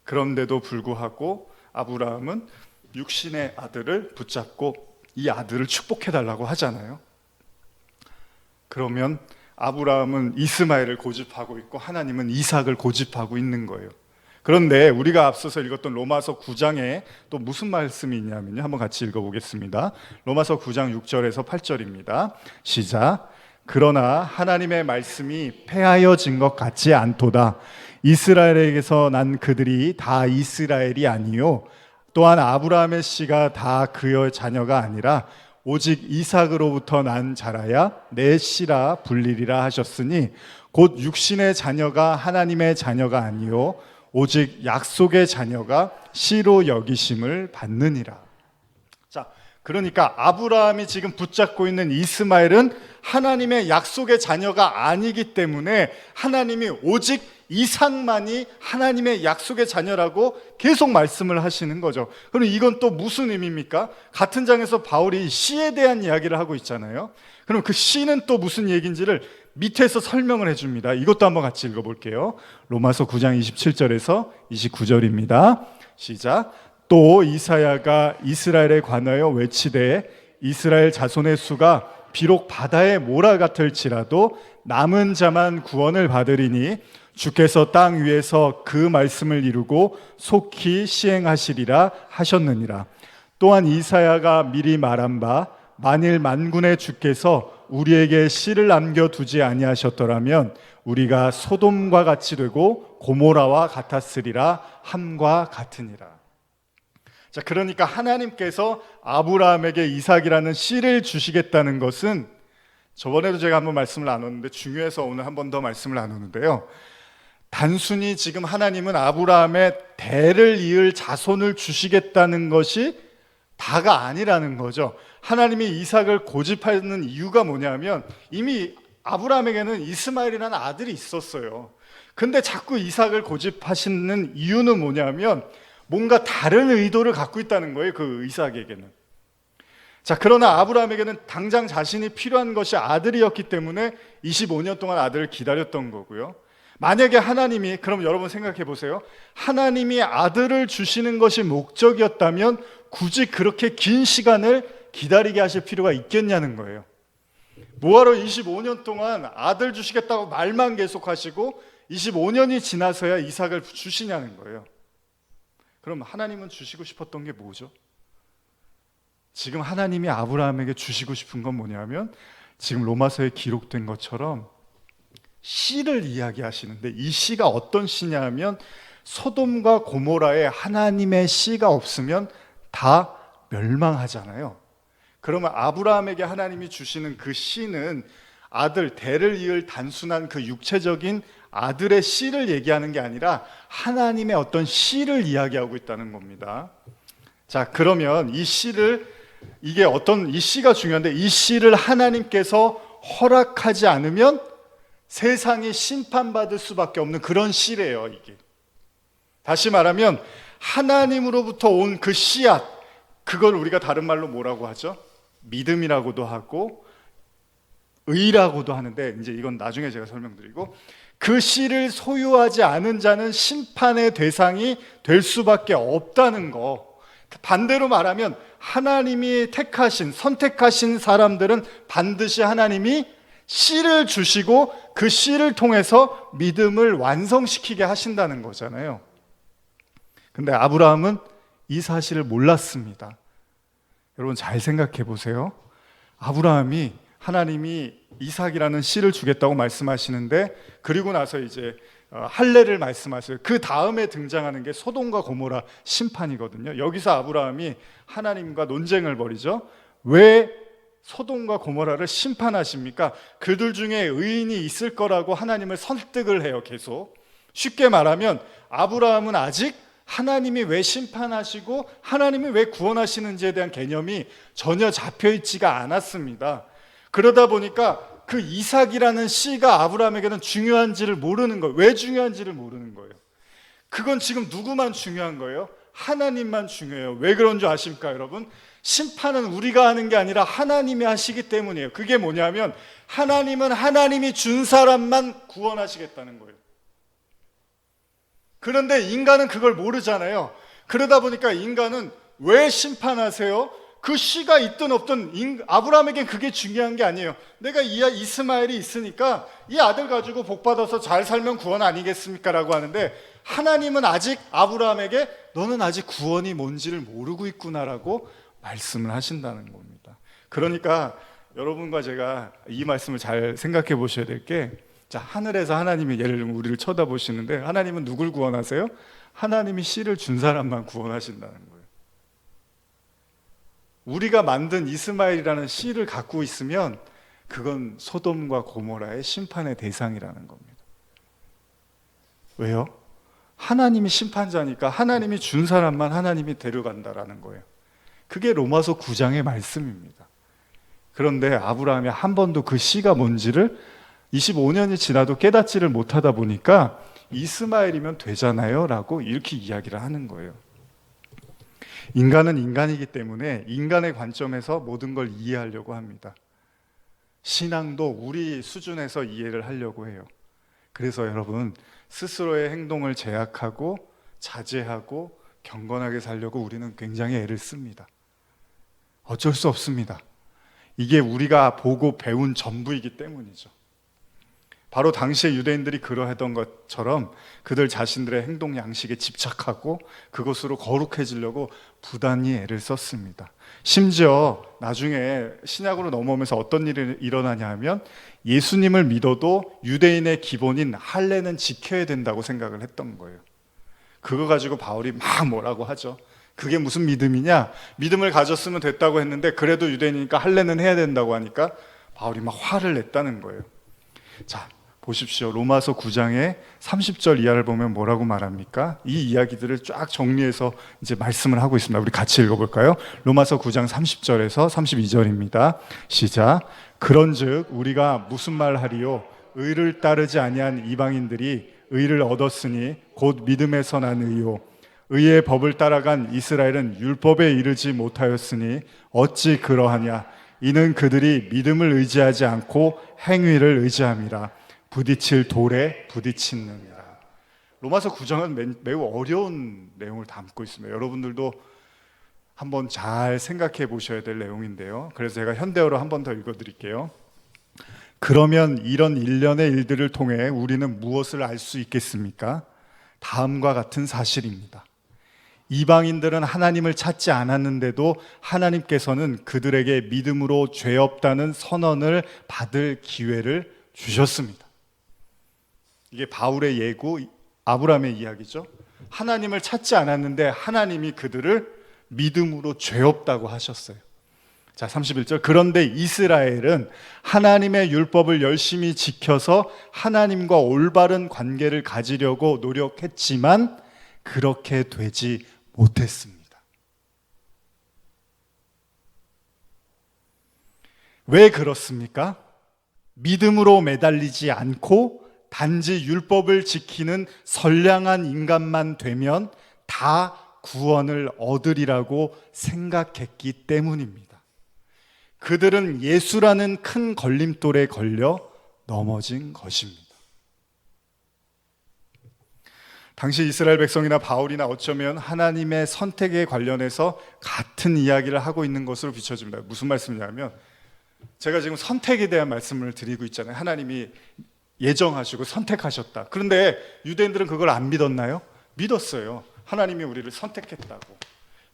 그런데도 불구하고 아브라함은 육신의 아들을 붙잡고 이 아들을 축복해 달라고 하잖아요. 그러면 아브라함은 이스마엘을 고집하고 있고 하나님은 이삭을 고집하고 있는 거예요. 그런데 우리가 앞서서 읽었던 로마서 9장에 또 무슨 말씀이 있냐면요, 한번 같이 읽어보겠습니다. 로마서 9장 6절에서 8절입니다. 시작. 그러나 하나님의 말씀이 폐하여진 것 같지 않도다. 이스라엘에게서 난 그들이 다 이스라엘이 아니요 또한 아브라함의 씨가 다 그의 자녀가 아니라 오직 이삭으로부터 난 자라야 내 씨라 불리리라 하셨으니 곧 육신의 자녀가 하나님의 자녀가 아니요 오직 약속의 자녀가 씨로 여기심을 받느니라. 자, 그러니까 아브라함이 지금 붙잡고 있는 이스마엘은 하나님의 약속의 자녀가 아니기 때문에 하나님이 오직 이삭만이 하나님의 약속의 자녀라고 계속 말씀을 하시는 거죠. 그럼 이건 또 무슨 의미입니까? 같은 장에서 바울이 씨에 대한 이야기를 하고 있잖아요. 그럼 그 씨는 또 무슨 얘기인지를 밑에서 설명을 해줍니다. 이것도 한번 같이 읽어볼게요. 로마서 9장 27절에서 29절입니다. 시작. 또 이사야가 이스라엘에 관하여 외치되 이스라엘 자손의 수가 비록 바다의 모라 같을지라도 남은 자만 구원을 받으리니 주께서 땅 위에서 그 말씀을 이루고 속히 시행하시리라 하셨느니라. 또한 이사야가 미리 말한 바 만일 만군의 주께서 우리에게 씨를 남겨두지 아니하셨더라면 우리가 소돔과 같이 되고 고모라와 같았으리라 함과 같으니라. 자, 그러니까 하나님께서 아브라함에게 이삭이라는 씨를 주시겠다는 것은 저번에도 제가 한번 말씀을 나눴는데 중요해서 오늘 한 번 더 말씀을 나누는데요. 단순히 지금 하나님은 아브라함의 대를 이을 자손을 주시겠다는 것이 다가 아니라는 거죠. 하나님이 이삭을 고집하는 이유가 뭐냐면 이미 아브라함에게는 이스마엘이라는 아들이 있었어요. 근데 자꾸 이삭을 고집하시는 이유는 뭐냐면 뭔가 다른 의도를 갖고 있다는 거예요. 그 이삭에게는. 자, 그러나 아브라함에게는 당장 자신이 필요한 것이 아들이었기 때문에 25년 동안 아들을 기다렸던 거고요. 만약에 하나님이, 그럼 여러분 생각해 보세요. 하나님이 아들을 주시는 것이 목적이었다면 굳이 그렇게 긴 시간을 기다리게 하실 필요가 있겠냐는 거예요. 뭐하러 25년 동안 아들 주시겠다고 말만 계속하시고 25년이 지나서야 이삭을 주시냐는 거예요. 그럼 하나님은 주시고 싶었던 게 뭐죠? 지금 하나님이 아브라함에게 주시고 싶은 건 뭐냐면 지금 로마서에 기록된 것처럼 씨를 이야기하시는데 이 씨가 어떤 씨냐 하면 소돔과 고모라에 하나님의 씨가 없으면 다 멸망하잖아요. 그러면 아브라함에게 하나님이 주시는 그 씨는 아들, 대를 이을 단순한 그 육체적인 아들의 씨를 얘기하는 게 아니라 하나님의 어떤 씨를 이야기하고 있다는 겁니다. 자, 그러면 이 씨를, 이게 어떤, 이 씨가 중요한데 이 씨를 하나님께서 허락하지 않으면 세상이 심판받을 수밖에 없는 그런 씨래요, 이게. 다시 말하면 하나님으로부터 온 그 씨앗, 그걸 우리가 다른 말로 뭐라고 하죠? 믿음이라고도 하고 의라고도 하는데 이제 이건 나중에 제가 설명드리고, 그 씨를 소유하지 않은 자는 심판의 대상이 될 수밖에 없다는 거. 반대로 말하면 하나님이 택하신, 선택하신 사람들은 반드시 하나님이 씨를 주시고 그 씨를 통해서 믿음을 완성시키게 하신다는 거잖아요. 근데 아브라함은 이 사실을 몰랐습니다. 여러분 잘 생각해 보세요. 아브라함이 하나님이 이삭이라는 씨를 주겠다고 말씀하시는데 그리고 나서 이제 할례를 말씀하세요. 그 다음에 등장하는 게 소돔과 고모라 심판이거든요. 여기서 아브라함이 하나님과 논쟁을 벌이죠. 왜 소돔과 고모라를 심판하십니까? 그들 중에 의인이 있을 거라고 하나님을 설득을 해요. 계속. 쉽게 말하면 아브라함은 아직 하나님이 왜 심판하시고 하나님이 왜 구원하시는지에 대한 개념이 전혀 잡혀있지가 않았습니다. 그러다 보니까 그 이삭이라는 씨가 아브라함에게는 중요한지를 모르는 거예요. 왜 중요한지를 모르는 거예요. 그건 지금 누구만 중요한 거예요? 하나님만 중요해요. 왜 그런 줄 아십니까, 여러분? 심판은 우리가 하는 게 아니라 하나님이 하시기 때문이에요. 그게 뭐냐면 하나님은 하나님이 준 사람만 구원하시겠다는 거예요. 그런데 인간은 그걸 모르잖아요. 그러다 보니까 인간은 왜 심판하세요? 그 씨가 있든 없든 아브라함에겐 그게 중요한 게 아니에요. 내가 이스마엘이 있으니까 이 아들 가지고 복 받아서 잘 살면 구원 아니겠습니까? 라고 하는데 하나님은 아직 아브라함에게 너는 아직 구원이 뭔지를 모르고 있구나라고 말씀을 하신다는 겁니다. 그러니까 여러분과 제가 이 말씀을 잘 생각해 보셔야 될 게, 자, 하늘에서 하나님이 예를 들면 우리를 쳐다보시는데 하나님은 누굴 구원하세요? 하나님이 씨를 준 사람만 구원하신다는 거예요. 우리가 만든 이스마엘이라는 씨를 갖고 있으면 그건 소돔과 고모라의 심판의 대상이라는 겁니다. 왜요? 하나님이 심판자니까 하나님이 준 사람만 하나님이 데려간다라는 거예요. 그게 로마서 9장의 말씀입니다. 그런데 아브라함이 한 번도 그 씨가 뭔지를 25년이 지나도 깨닫지를 못하다 보니까 이스마엘이면 되잖아요 라고 이렇게 이야기를 하는 거예요. 인간은 인간이기 때문에 인간의 관점에서 모든 걸 이해하려고 합니다. 신앙도 우리 수준에서 이해를 하려고 해요. 그래서 여러분, 스스로의 행동을 제약하고 자제하고 경건하게 살려고 우리는 굉장히 애를 씁니다. 어쩔 수 없습니다. 이게 우리가 보고 배운 전부이기 때문이죠. 바로 당시의 유대인들이 그러하던 것처럼 그들 자신들의 행동 양식에 집착하고 그것으로 거룩해지려고 부단히 애를 썼습니다. 심지어 나중에 신약으로 넘어오면서 어떤 일이 일어나냐 하면 예수님을 믿어도 유대인의 기본인 할례는 지켜야 된다고 생각을 했던 거예요. 그거 가지고 바울이 막 뭐라고 하죠. 그게 무슨 믿음이냐? 믿음을 가졌으면 됐다고 했는데 그래도 유대인이니까 할례는 해야 된다고 하니까 바울이 막 화를 냈다는 거예요. 자, 보십시오. 로마서 9장의 30절 이하를 보면 뭐라고 말합니까? 이 이야기들을 쫙 정리해서 이제 말씀을 하고 있습니다. 우리 같이 읽어볼까요? 로마서 9장 30절에서 32절입니다. 시작. 그런즉 우리가 무슨 말 하리요? 의를 따르지 아니한 이방인들이 의를 얻었으니 곧 믿음에서 난 의요. 의의 법을 따라간 이스라엘은 율법에 이르지 못하였으니 어찌 그러하냐? 이는 그들이 믿음을 의지하지 않고 행위를 의지함이라. 부딪힐 돌에 부딪히느니라. 로마서 9장은 매우 어려운 내용을 담고 있습니다. 여러분들도 한번 잘 생각해 보셔야 될 내용인데요. 그래서 제가 현대어로 한 번 더 읽어드릴게요. 그러면 이런 일련의 일들을 통해 우리는 무엇을 알 수 있겠습니까? 다음과 같은 사실입니다. 이방인들은 하나님을 찾지 않았는데도 하나님께서는 그들에게 믿음으로 죄 없다는 선언을 받을 기회를 주셨습니다. 이게 바울의 예고, 아브라함의 이야기죠. 하나님을 찾지 않았는데 하나님이 그들을 믿음으로 죄 없다고 하셨어요. 자, 31절. 그런데 이스라엘은 하나님의 율법을 열심히 지켜서 하나님과 올바른 관계를 가지려고 노력했지만 그렇게 되지 못했습니다. 왜 그렇습니까? 믿음으로 매달리지 않고 단지 율법을 지키는 선량한 인간만 되면 다 구원을 얻으리라고 생각했기 때문입니다. 그들은 예수라는 큰 걸림돌에 걸려 넘어진 것입니다. 당시 이스라엘 백성이나 바울이나 어쩌면 하나님의 선택에 관련해서 같은 이야기를 하고 있는 것으로 비춰집니다. 무슨 말씀이냐면 제가 지금 선택에 대한 말씀을 드리고 있잖아요. 하나님이 예정하시고 선택하셨다. 그런데 유대인들은 그걸 안 믿었나요? 믿었어요. 하나님이 우리를 선택했다고.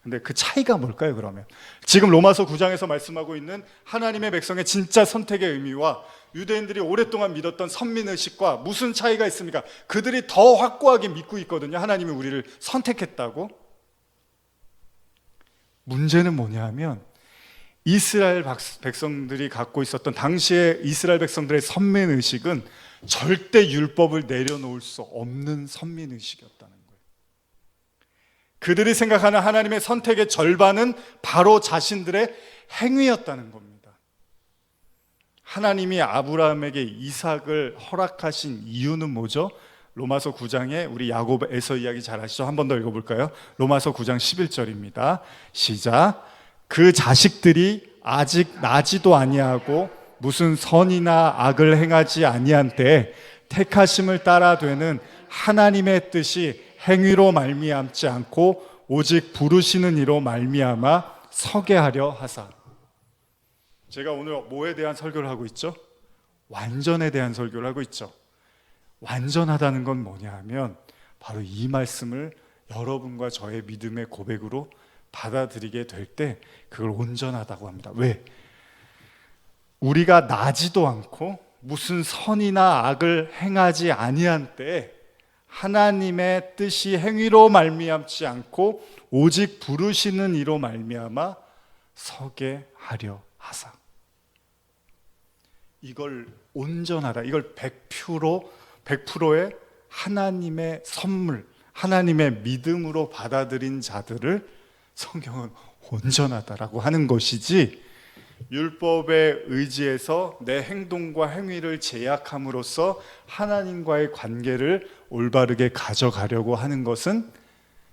근데 그 차이가 뭘까요, 그러면? 지금 로마서 9장에서 말씀하고 있는 하나님의 백성의 진짜 선택의 의미와 유대인들이 오랫동안 믿었던 선민의식과 무슨 차이가 있습니까? 그들이 더 확고하게 믿고 있거든요. 하나님이 우리를 선택했다고. 문제는 뭐냐 하면 이스라엘 백성들이 갖고 있었던 당시의 이스라엘 백성들의 선민의식은 절대 율법을 내려놓을 수 없는 선민의식이었다는 거예요. 그들이 생각하는 하나님의 선택의 절반은 바로 자신들의 행위였다는 겁니다. 하나님이 아브라함에게 이삭을 허락하신 이유는 뭐죠? 로마서 9장에 우리 야곱 에서 이야기 잘 아시죠? 한 번 더 읽어볼까요? 로마서 9장 11절입니다. 시작. 그 자식들이 아직 나지도 아니하고 무슨 선이나 악을 행하지 아니한 때 택하심을 따라 되는 하나님의 뜻이 행위로 말미암지 않고 오직 부르시는 이로 말미암아 서게 하려 하사. 제가 오늘 뭐에 대한 설교를 하고 있죠? 완전에 대한 설교를 하고 있죠. 완전하다는 건 뭐냐 하면 바로 이 말씀을 여러분과 저의 믿음의 고백으로 받아들이게 될 때 그걸 온전하다고 합니다. 왜? 우리가 나지도 않고 무슨 선이나 악을 행하지 아니한 때에 하나님의 뜻이 행위로 말미암지 않고 오직 부르시는 이로 말미암아 서게 하려 하사. 이걸 온전하다, 이걸 100%의 하나님의 선물, 하나님의 믿음으로 받아들인 자들을 성경은 온전하다라고 하는 것이지, 율법에 의지해서 내 행동과 행위를 제약함으로써 하나님과의 관계를 올바르게 가져가려고 하는 것은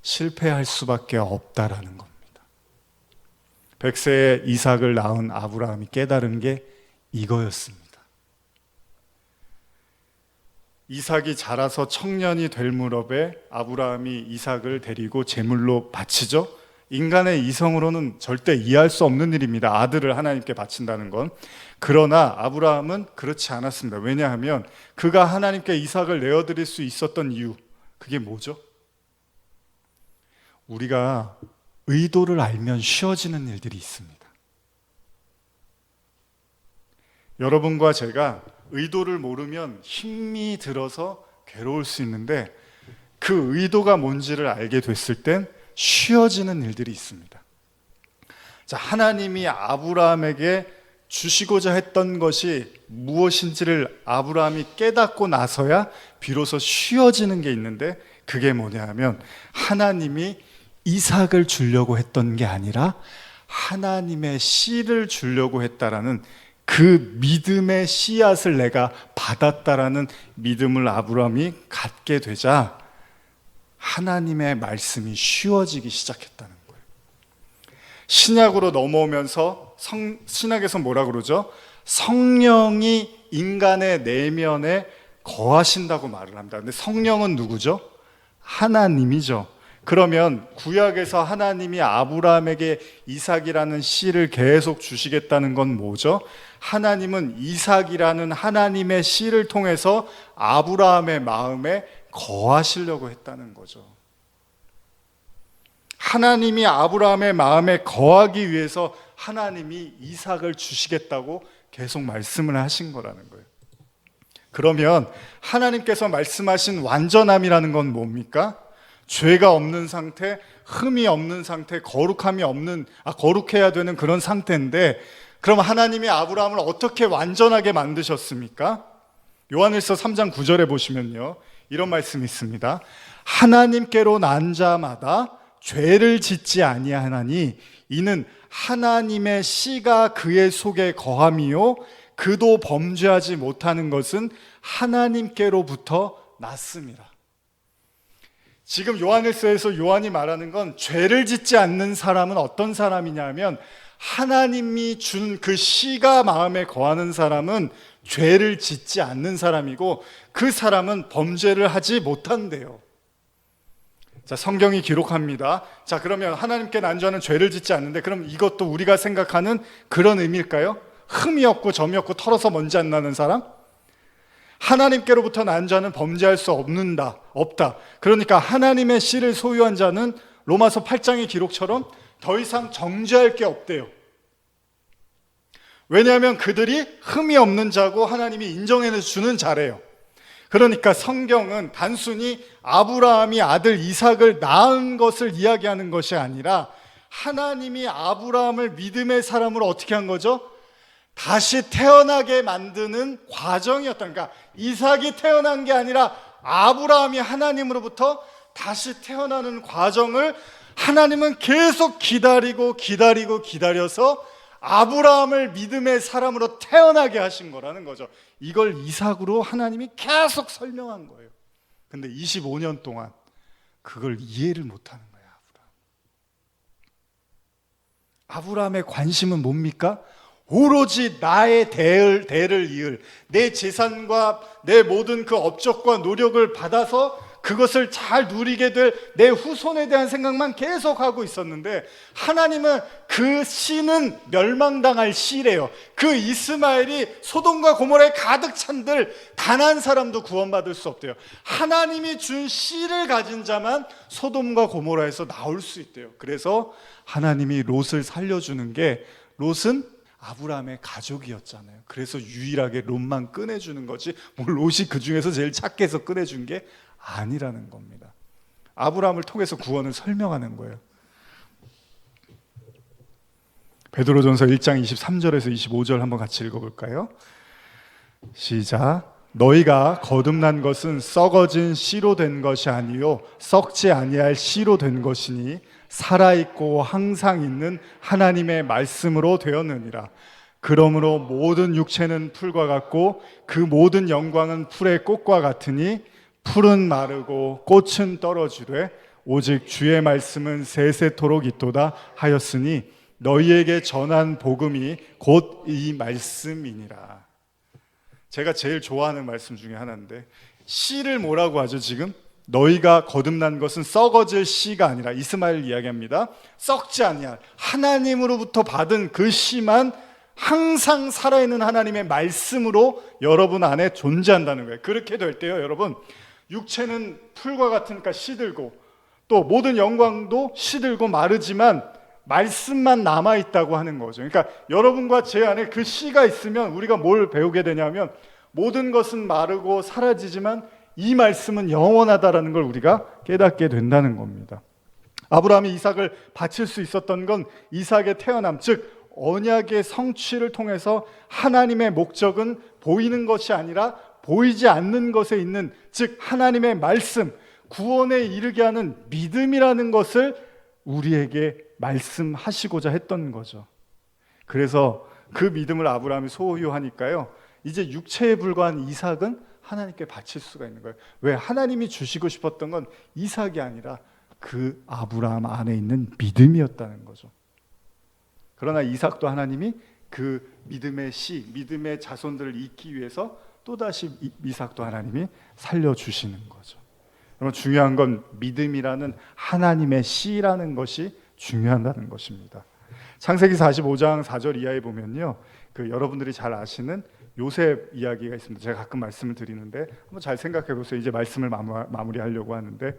실패할 수밖에 없다라는 겁니다. 100세에 이삭을 낳은 아브라함이 깨달은 게 이거였습니다. 이삭이 자라서 청년이 될 무렵에 아브라함이 이삭을 데리고 제물로 바치죠. 인간의 이성으로는 절대 이해할 수 없는 일입니다. 아들을 하나님께 바친다는 건. 그러나 아브라함은 그렇지 않았습니다. 왜냐하면 그가 하나님께 이삭을 내어드릴 수 있었던 이유, 그게 뭐죠? 우리가 의도를 알면 쉬워지는 일들이 있습니다. 여러분과 제가 의도를 모르면 힘이 들어서 괴로울 수 있는데, 그 의도가 뭔지를 알게 됐을 땐 쉬워지는 일들이 있습니다. 자, 하나님이 아브라함에게 주시고자 했던 것이 무엇인지를 아브라함이 깨닫고 나서야 비로소 쉬워지는 게 있는데, 그게 뭐냐 하면 하나님이 이삭을 주려고 했던 게 아니라 하나님의 씨를 주려고 했다라는 그 믿음의 씨앗을 내가 받았다라는 믿음을 아브라함이 갖게 되자 하나님의 말씀이 쉬워지기 시작했다는 거예요. 신약으로 넘어오면서 신약에서 뭐라 그러죠? 성령이 인간의 내면에 거하신다고 말을 합니다. 근데 성령은 누구죠? 하나님이죠. 그러면 구약에서 하나님이 아브라함에게 이삭이라는 씨를 계속 주시겠다는 건 뭐죠? 하나님은 이삭이라는 하나님의 씨를 통해서 아브라함의 마음에 거하시려고 했다는 거죠. 하나님이 아브라함의 마음에 거하기 위해서 하나님이 이삭을 주시겠다고 계속 말씀을 하신 거라는 거예요. 그러면 하나님께서 말씀하신 완전함이라는 건 뭡니까? 죄가 없는 상태, 흠이 없는 상태, 거룩해야 되는 그런 상태인데, 그럼 하나님이 아브라함을 어떻게 완전하게 만드셨습니까? 요한일서 3장 9절에 보시면요, 이런 말씀이 있습니다. 하나님께로 난 자마다 죄를 짓지 아니하나니 이는 하나님의 씨가 그의 속에 거함이요 그도 범죄하지 못하는 것은 하나님께로부터 났습니다. 지금 요한일서에서 요한이 말하는 건 죄를 짓지 않는 사람은 어떤 사람이냐 하면, 하나님이 준 그 씨가 마음에 거하는 사람은 죄를 짓지 않는 사람이고 그 사람은 범죄를 하지 못한대요. 자, 성경이 기록합니다. 자, 그러면 하나님께 난주하는 죄를 짓지 않는데, 그럼 이것도 우리가 생각하는 그런 의미일까요? 흠이 없고 점이 없고 털어서 먼지 안 나는 사람? 하나님께로부터 난 자는 범죄할 수 없다. 그러니까 하나님의 씨를 소유한 자는 로마서 8장의 기록처럼 더 이상 정죄할 게 없대요. 왜냐하면 그들이 흠이 없는 자고 하나님이 인정해 주는 자래요. 그러니까 성경은 단순히 아브라함이 아들 이삭을 낳은 것을 이야기하는 것이 아니라 하나님이 아브라함을 믿음의 사람으로 어떻게 한 거죠? 다시 태어나게 만드는 과정이었다. 그러니까 이삭이 태어난 게 아니라 아브라함이 하나님으로부터 다시 태어나는 과정을 하나님은 계속 기다려서 아브라함을 믿음의 사람으로 태어나게 하신 거라는 거죠. 이걸 이삭으로 하나님이 계속 설명한 거예요. 근데 25년 동안 그걸 이해를 못하는 거예요. 아브라함의 관심은 뭡니까? 오로지 나의 대를 이을, 내 재산과 내 모든 그 업적과 노력을 받아서 그것을 잘 누리게 될 내 후손에 대한 생각만 계속하고 있었는데, 하나님은 그 씨는 멸망당할 씨래요. 그 이스마엘이 소돔과 고모라에 가득 찬들 단 한 사람도 구원받을 수 없대요. 하나님이 준 씨를 가진 자만 소돔과 고모라에서 나올 수 있대요. 그래서 하나님이 롯을 살려주는 게, 롯은 아브라함의 가족이었잖아요. 그래서 유일하게 롯만 꺼내주는 거지, 뭐 롯이 그 중에서 제일 착해서 꺼내준 게 아니라는 겁니다. 아브라함을 통해서 구원을 설명하는 거예요. 베드로전서 1장 23절에서 25절 한번 같이 읽어볼까요? 시작. 너희가 거듭난 것은 썩어진 씨로 된 것이 아니요 썩지 아니할 씨로 된 것이니 살아있고 항상 있는 하나님의 말씀으로 되었느니라. 그러므로 모든 육체는 풀과 같고 그 모든 영광은 풀의 꽃과 같으니 풀은 마르고 꽃은 떨어지되 오직 주의 말씀은 세세토록 있도다 하였으니 너희에게 전한 복음이 곧 이 말씀이니라. 제가 제일 좋아하는 말씀 중에 하나인데, 씨를 뭐라고 하죠? 지금 너희가 거듭난 것은 썩어질 씨가 아니라, 이스마엘 이야기합니다. 썩지 아니할 하나님으로부터 받은 그 씨만 항상 살아있는 하나님의 말씀으로 여러분 안에 존재한다는 거예요. 그렇게 될 때요, 여러분, 육체는 풀과 같으니까 시들고 또 모든 영광도 시들고 마르지만 말씀만 남아있다고 하는 거죠. 그러니까 여러분과 제 안에 그 씨가 있으면 우리가 뭘 배우게 되냐면, 모든 것은 마르고 사라지지만 이 말씀은 영원하다라는 걸 우리가 깨닫게 된다는 겁니다. 아브라함이 이삭을 바칠 수 있었던 건 이삭의 태어남, 즉 언약의 성취를 통해서 하나님의 목적은 보이는 것이 아니라 보이지 않는 것에 있는, 즉 하나님의 말씀, 구원에 이르게 하는 믿음이라는 것을 우리에게 말씀하시고자 했던 거죠. 그래서 그 믿음을 아브라함이 소유하니까요, 이제 육체에 불과한 이삭은 하나님께 바칠 수가 있는 거예요. 왜? 하나님이 주시고 싶었던 건 이삭이 아니라 그 아브라함 안에 있는 믿음이었다는 거죠. 그러나 이삭도 하나님이 그 믿음의 씨, 믿음의 자손들을 잇기 위해서 또다시 이삭도 하나님이 살려주시는 거죠. 여러분, 중요한 건 믿음이라는 하나님의 씨라는 것이 중요하다는 것입니다. 창세기 45장 4절 이하에 보면요, 여러분들이 잘 아시는 요셉 이야기가 있습니다. 제가 가끔 말씀을 드리는데 한번 잘 생각해 보세요. 이제 말씀을 마무리하려고 하는데,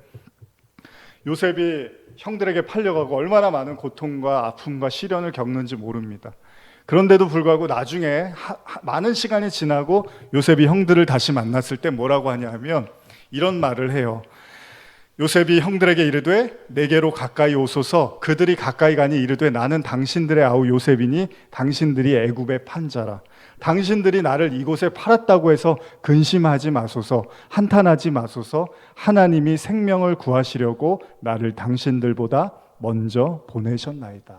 요셉이 형들에게 팔려가고 얼마나 많은 고통과 아픔과 시련을 겪는지 모릅니다. 그런데도 불구하고 나중에 많은 시간이 지나고 요셉이 형들을 다시 만났을 때 뭐라고 하냐면 이런 말을 해요. 요셉이 형들에게 이르되 내게로 가까이 오소서. 그들이 가까이 가니 이르되 나는 당신들의 아우 요셉이니 당신들이 애굽의 판자라. 당신들이 나를 이곳에 팔았다고 해서 근심하지 마소서. 한탄하지 마소서. 하나님이 생명을 구하시려고 나를 당신들보다 먼저 보내셨나이다.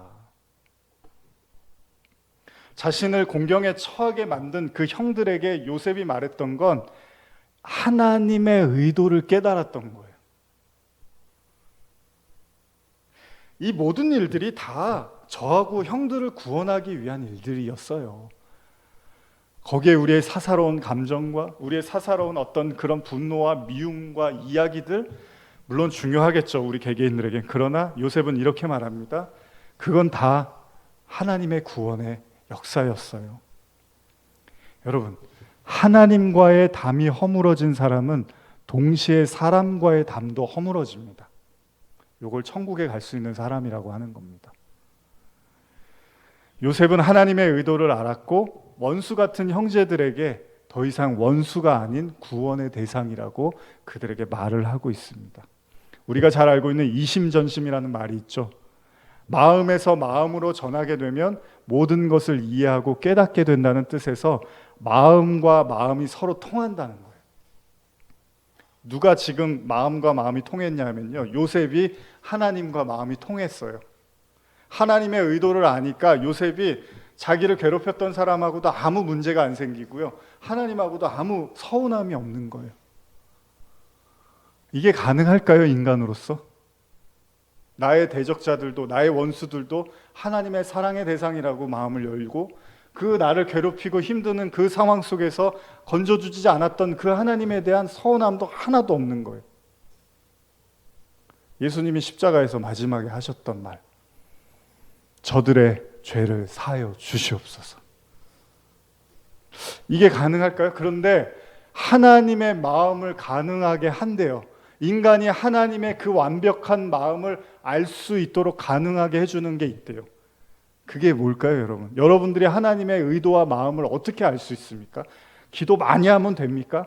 자신을 공경에 처하게 만든 그 형들에게 요셉이 말했던 건 하나님의 의도를 깨달았던 거예요. 이 모든 일들이 다 저하고 형들을 구원하기 위한 일들이었어요. 거기에 우리의 사사로운 감정과 우리의 사사로운 어떤 그런 분노와 미움과 이야기들, 물론 중요하겠죠, 우리 개개인들에게. 그러나 요셉은 이렇게 말합니다. 그건 다 하나님의 구원의 역사였어요. 여러분, 하나님과의 담이 허물어진 사람은 동시에 사람과의 담도 허물어집니다. 이걸 천국에 갈 수 있는 사람이라고 하는 겁니다. 요셉은 하나님의 의도를 알았고 원수 같은 형제들에게 더 이상 원수가 아닌 구원의 대상이라고 그들에게 말을 하고 있습니다. 우리가 잘 알고 있는 이심전심이라는 말이 있죠. 마음에서 마음으로 전하게 되면 모든 것을 이해하고 깨닫게 된다는 뜻에서 마음과 마음이 서로 통한다는 거예요. 누가 지금 마음과 마음이 통했냐면요, 요셉이 하나님과 마음이 통했어요. 하나님의 의도를 아니까 요셉이 자기를 괴롭혔던 사람하고도 아무 문제가 안 생기고요, 하나님하고도 아무 서운함이 없는 거예요. 이게 가능할까요, 인간으로서? 나의 대적자들도 나의 원수들도 하나님의 사랑의 대상이라고 마음을 열고 그 나를 괴롭히고 힘드는 그 상황 속에서 건져주지 않았던 그 하나님에 대한 서운함도 하나도 없는 거예요. 예수님이 십자가에서 마지막에 하셨던 말, 저들의 죄를 사하여 주시옵소서. 이게 가능할까요? 그런데 하나님의 마음을 가능하게 한대요. 인간이 하나님의 그 완벽한 마음을 알 수 있도록 가능하게 해주는 게 있대요. 그게 뭘까요, 여러분? 여러분들이 하나님의 의도와 마음을 어떻게 알 수 있습니까? 기도 많이 하면 됩니까?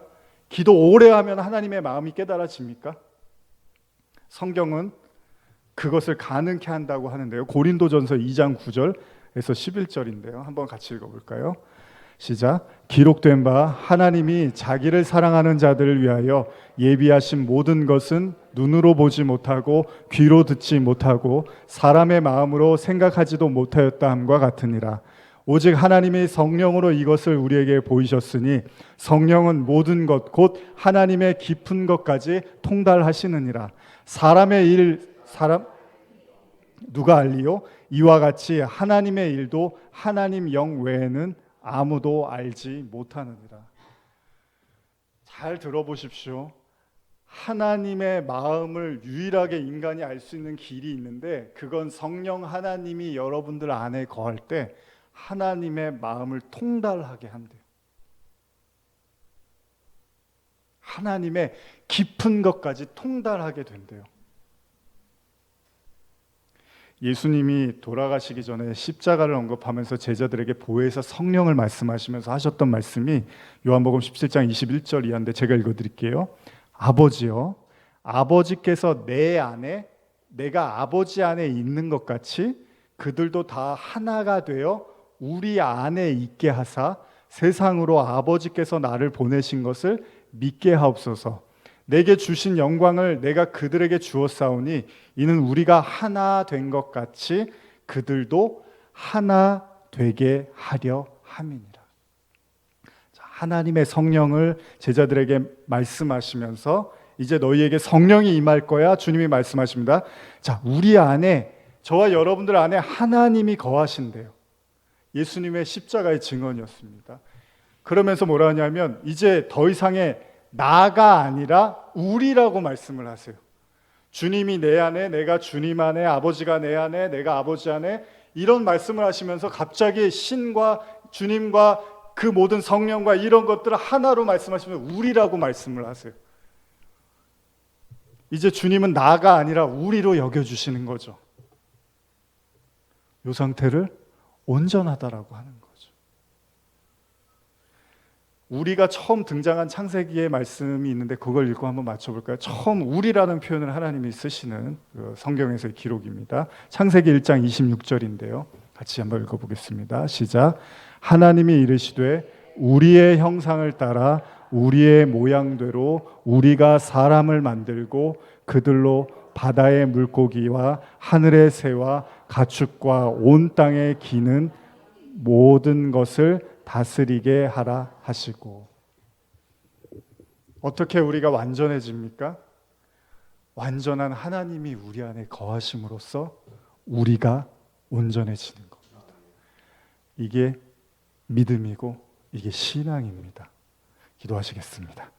기도 오래 하면 하나님의 마음이 깨달아집니까? 성경은 그것을 가능케 한다고 하는데요. 고린도전서 2장 9절에서 11절인데요. 한번 같이 읽어볼까요? 시작. 기록된 바 하나님이 자기를 사랑하는 자들을 위하여 예비하신 모든 것은 눈으로 보지 못하고 귀로 듣지 못하고 사람의 마음으로 생각하지도 못하였다 함과 같으니라. 오직 하나님이 성령으로 이것을 우리에게 보이셨으니 성령은 모든 것 곧 하나님의 깊은 것까지 통달하시느니라. 누가 알리요? 이와 같이 하나님의 일도 하나님 영 외에는 아무도 알지 못하느니라. 잘 들어보십시오. 하나님의 마음을 유일하게 인간이 알 수 있는 길이 있는데 그건 성령 하나님이 여러분들 안에 거할 때 하나님의 마음을 통달하게 한대요. 하나님의 깊은 것까지 통달하게 된대요. 예수님이 돌아가시기 전에 십자가를 언급하면서 제자들에게 보혜사 성령을 말씀하시면서 하셨던 말씀이 요한복음 17장 21절 이하인데 제가 읽어드릴게요. 아버지여, 아버지께서 내 안에 내가 아버지 안에 있는 것 같이 그들도 다 하나가 되어 우리 안에 있게 하사 세상으로 아버지께서 나를 보내신 것을 믿게 하옵소서. 내게 주신 영광을 내가 그들에게 주었사오니 이는 우리가 하나 된 것 같이 그들도 하나 되게 하려 함이니라. 하나님의 성령을 제자들에게 말씀하시면서 이제 너희에게 성령이 임할 거야 주님이 말씀하십니다. 자, 우리 안에 저와 여러분들 안에 하나님이 거하신대요. 예수님의 십자가의 증언이었습니다. 그러면서 뭐라 하냐면 이제 더 이상의 나가 아니라 우리라고 말씀을 하세요. 주님이 내 안에, 내가 주님 안에, 아버지가 내 안에, 내가 아버지 안에, 이런 말씀을 하시면서 갑자기 신과 주님과 그 모든 성령과 이런 것들을 하나로 말씀하시면 우리라고 말씀을 하세요. 이제 주님은 나가 아니라 우리로 여겨주시는 거죠. 이 상태를 온전하다라고 하는 거죠. 우리가 처음 등장한 창세기의 말씀이 있는데 그걸 읽고 한번 맞춰볼까요? 처음 우리라는 표현을 하나님이 쓰시는 그 성경에서의 기록입니다. 창세기 1장 26절인데요. 같이 한번 읽어보겠습니다. 시작. 하나님이 이르시되 우리의 형상을 따라 우리의 모양대로 우리가 사람을 만들고 그들로 바다의 물고기와 하늘의 새와 가축과 온 땅에 기는 모든 것을 다스리게 하라 하시고. 어떻게 우리가 완전해집니까? 완전한 하나님이 우리 안에 거하심으로써 우리가 온전해지는 겁니다. 이게 믿음이고 이게 신앙입니다. 기도하시겠습니다.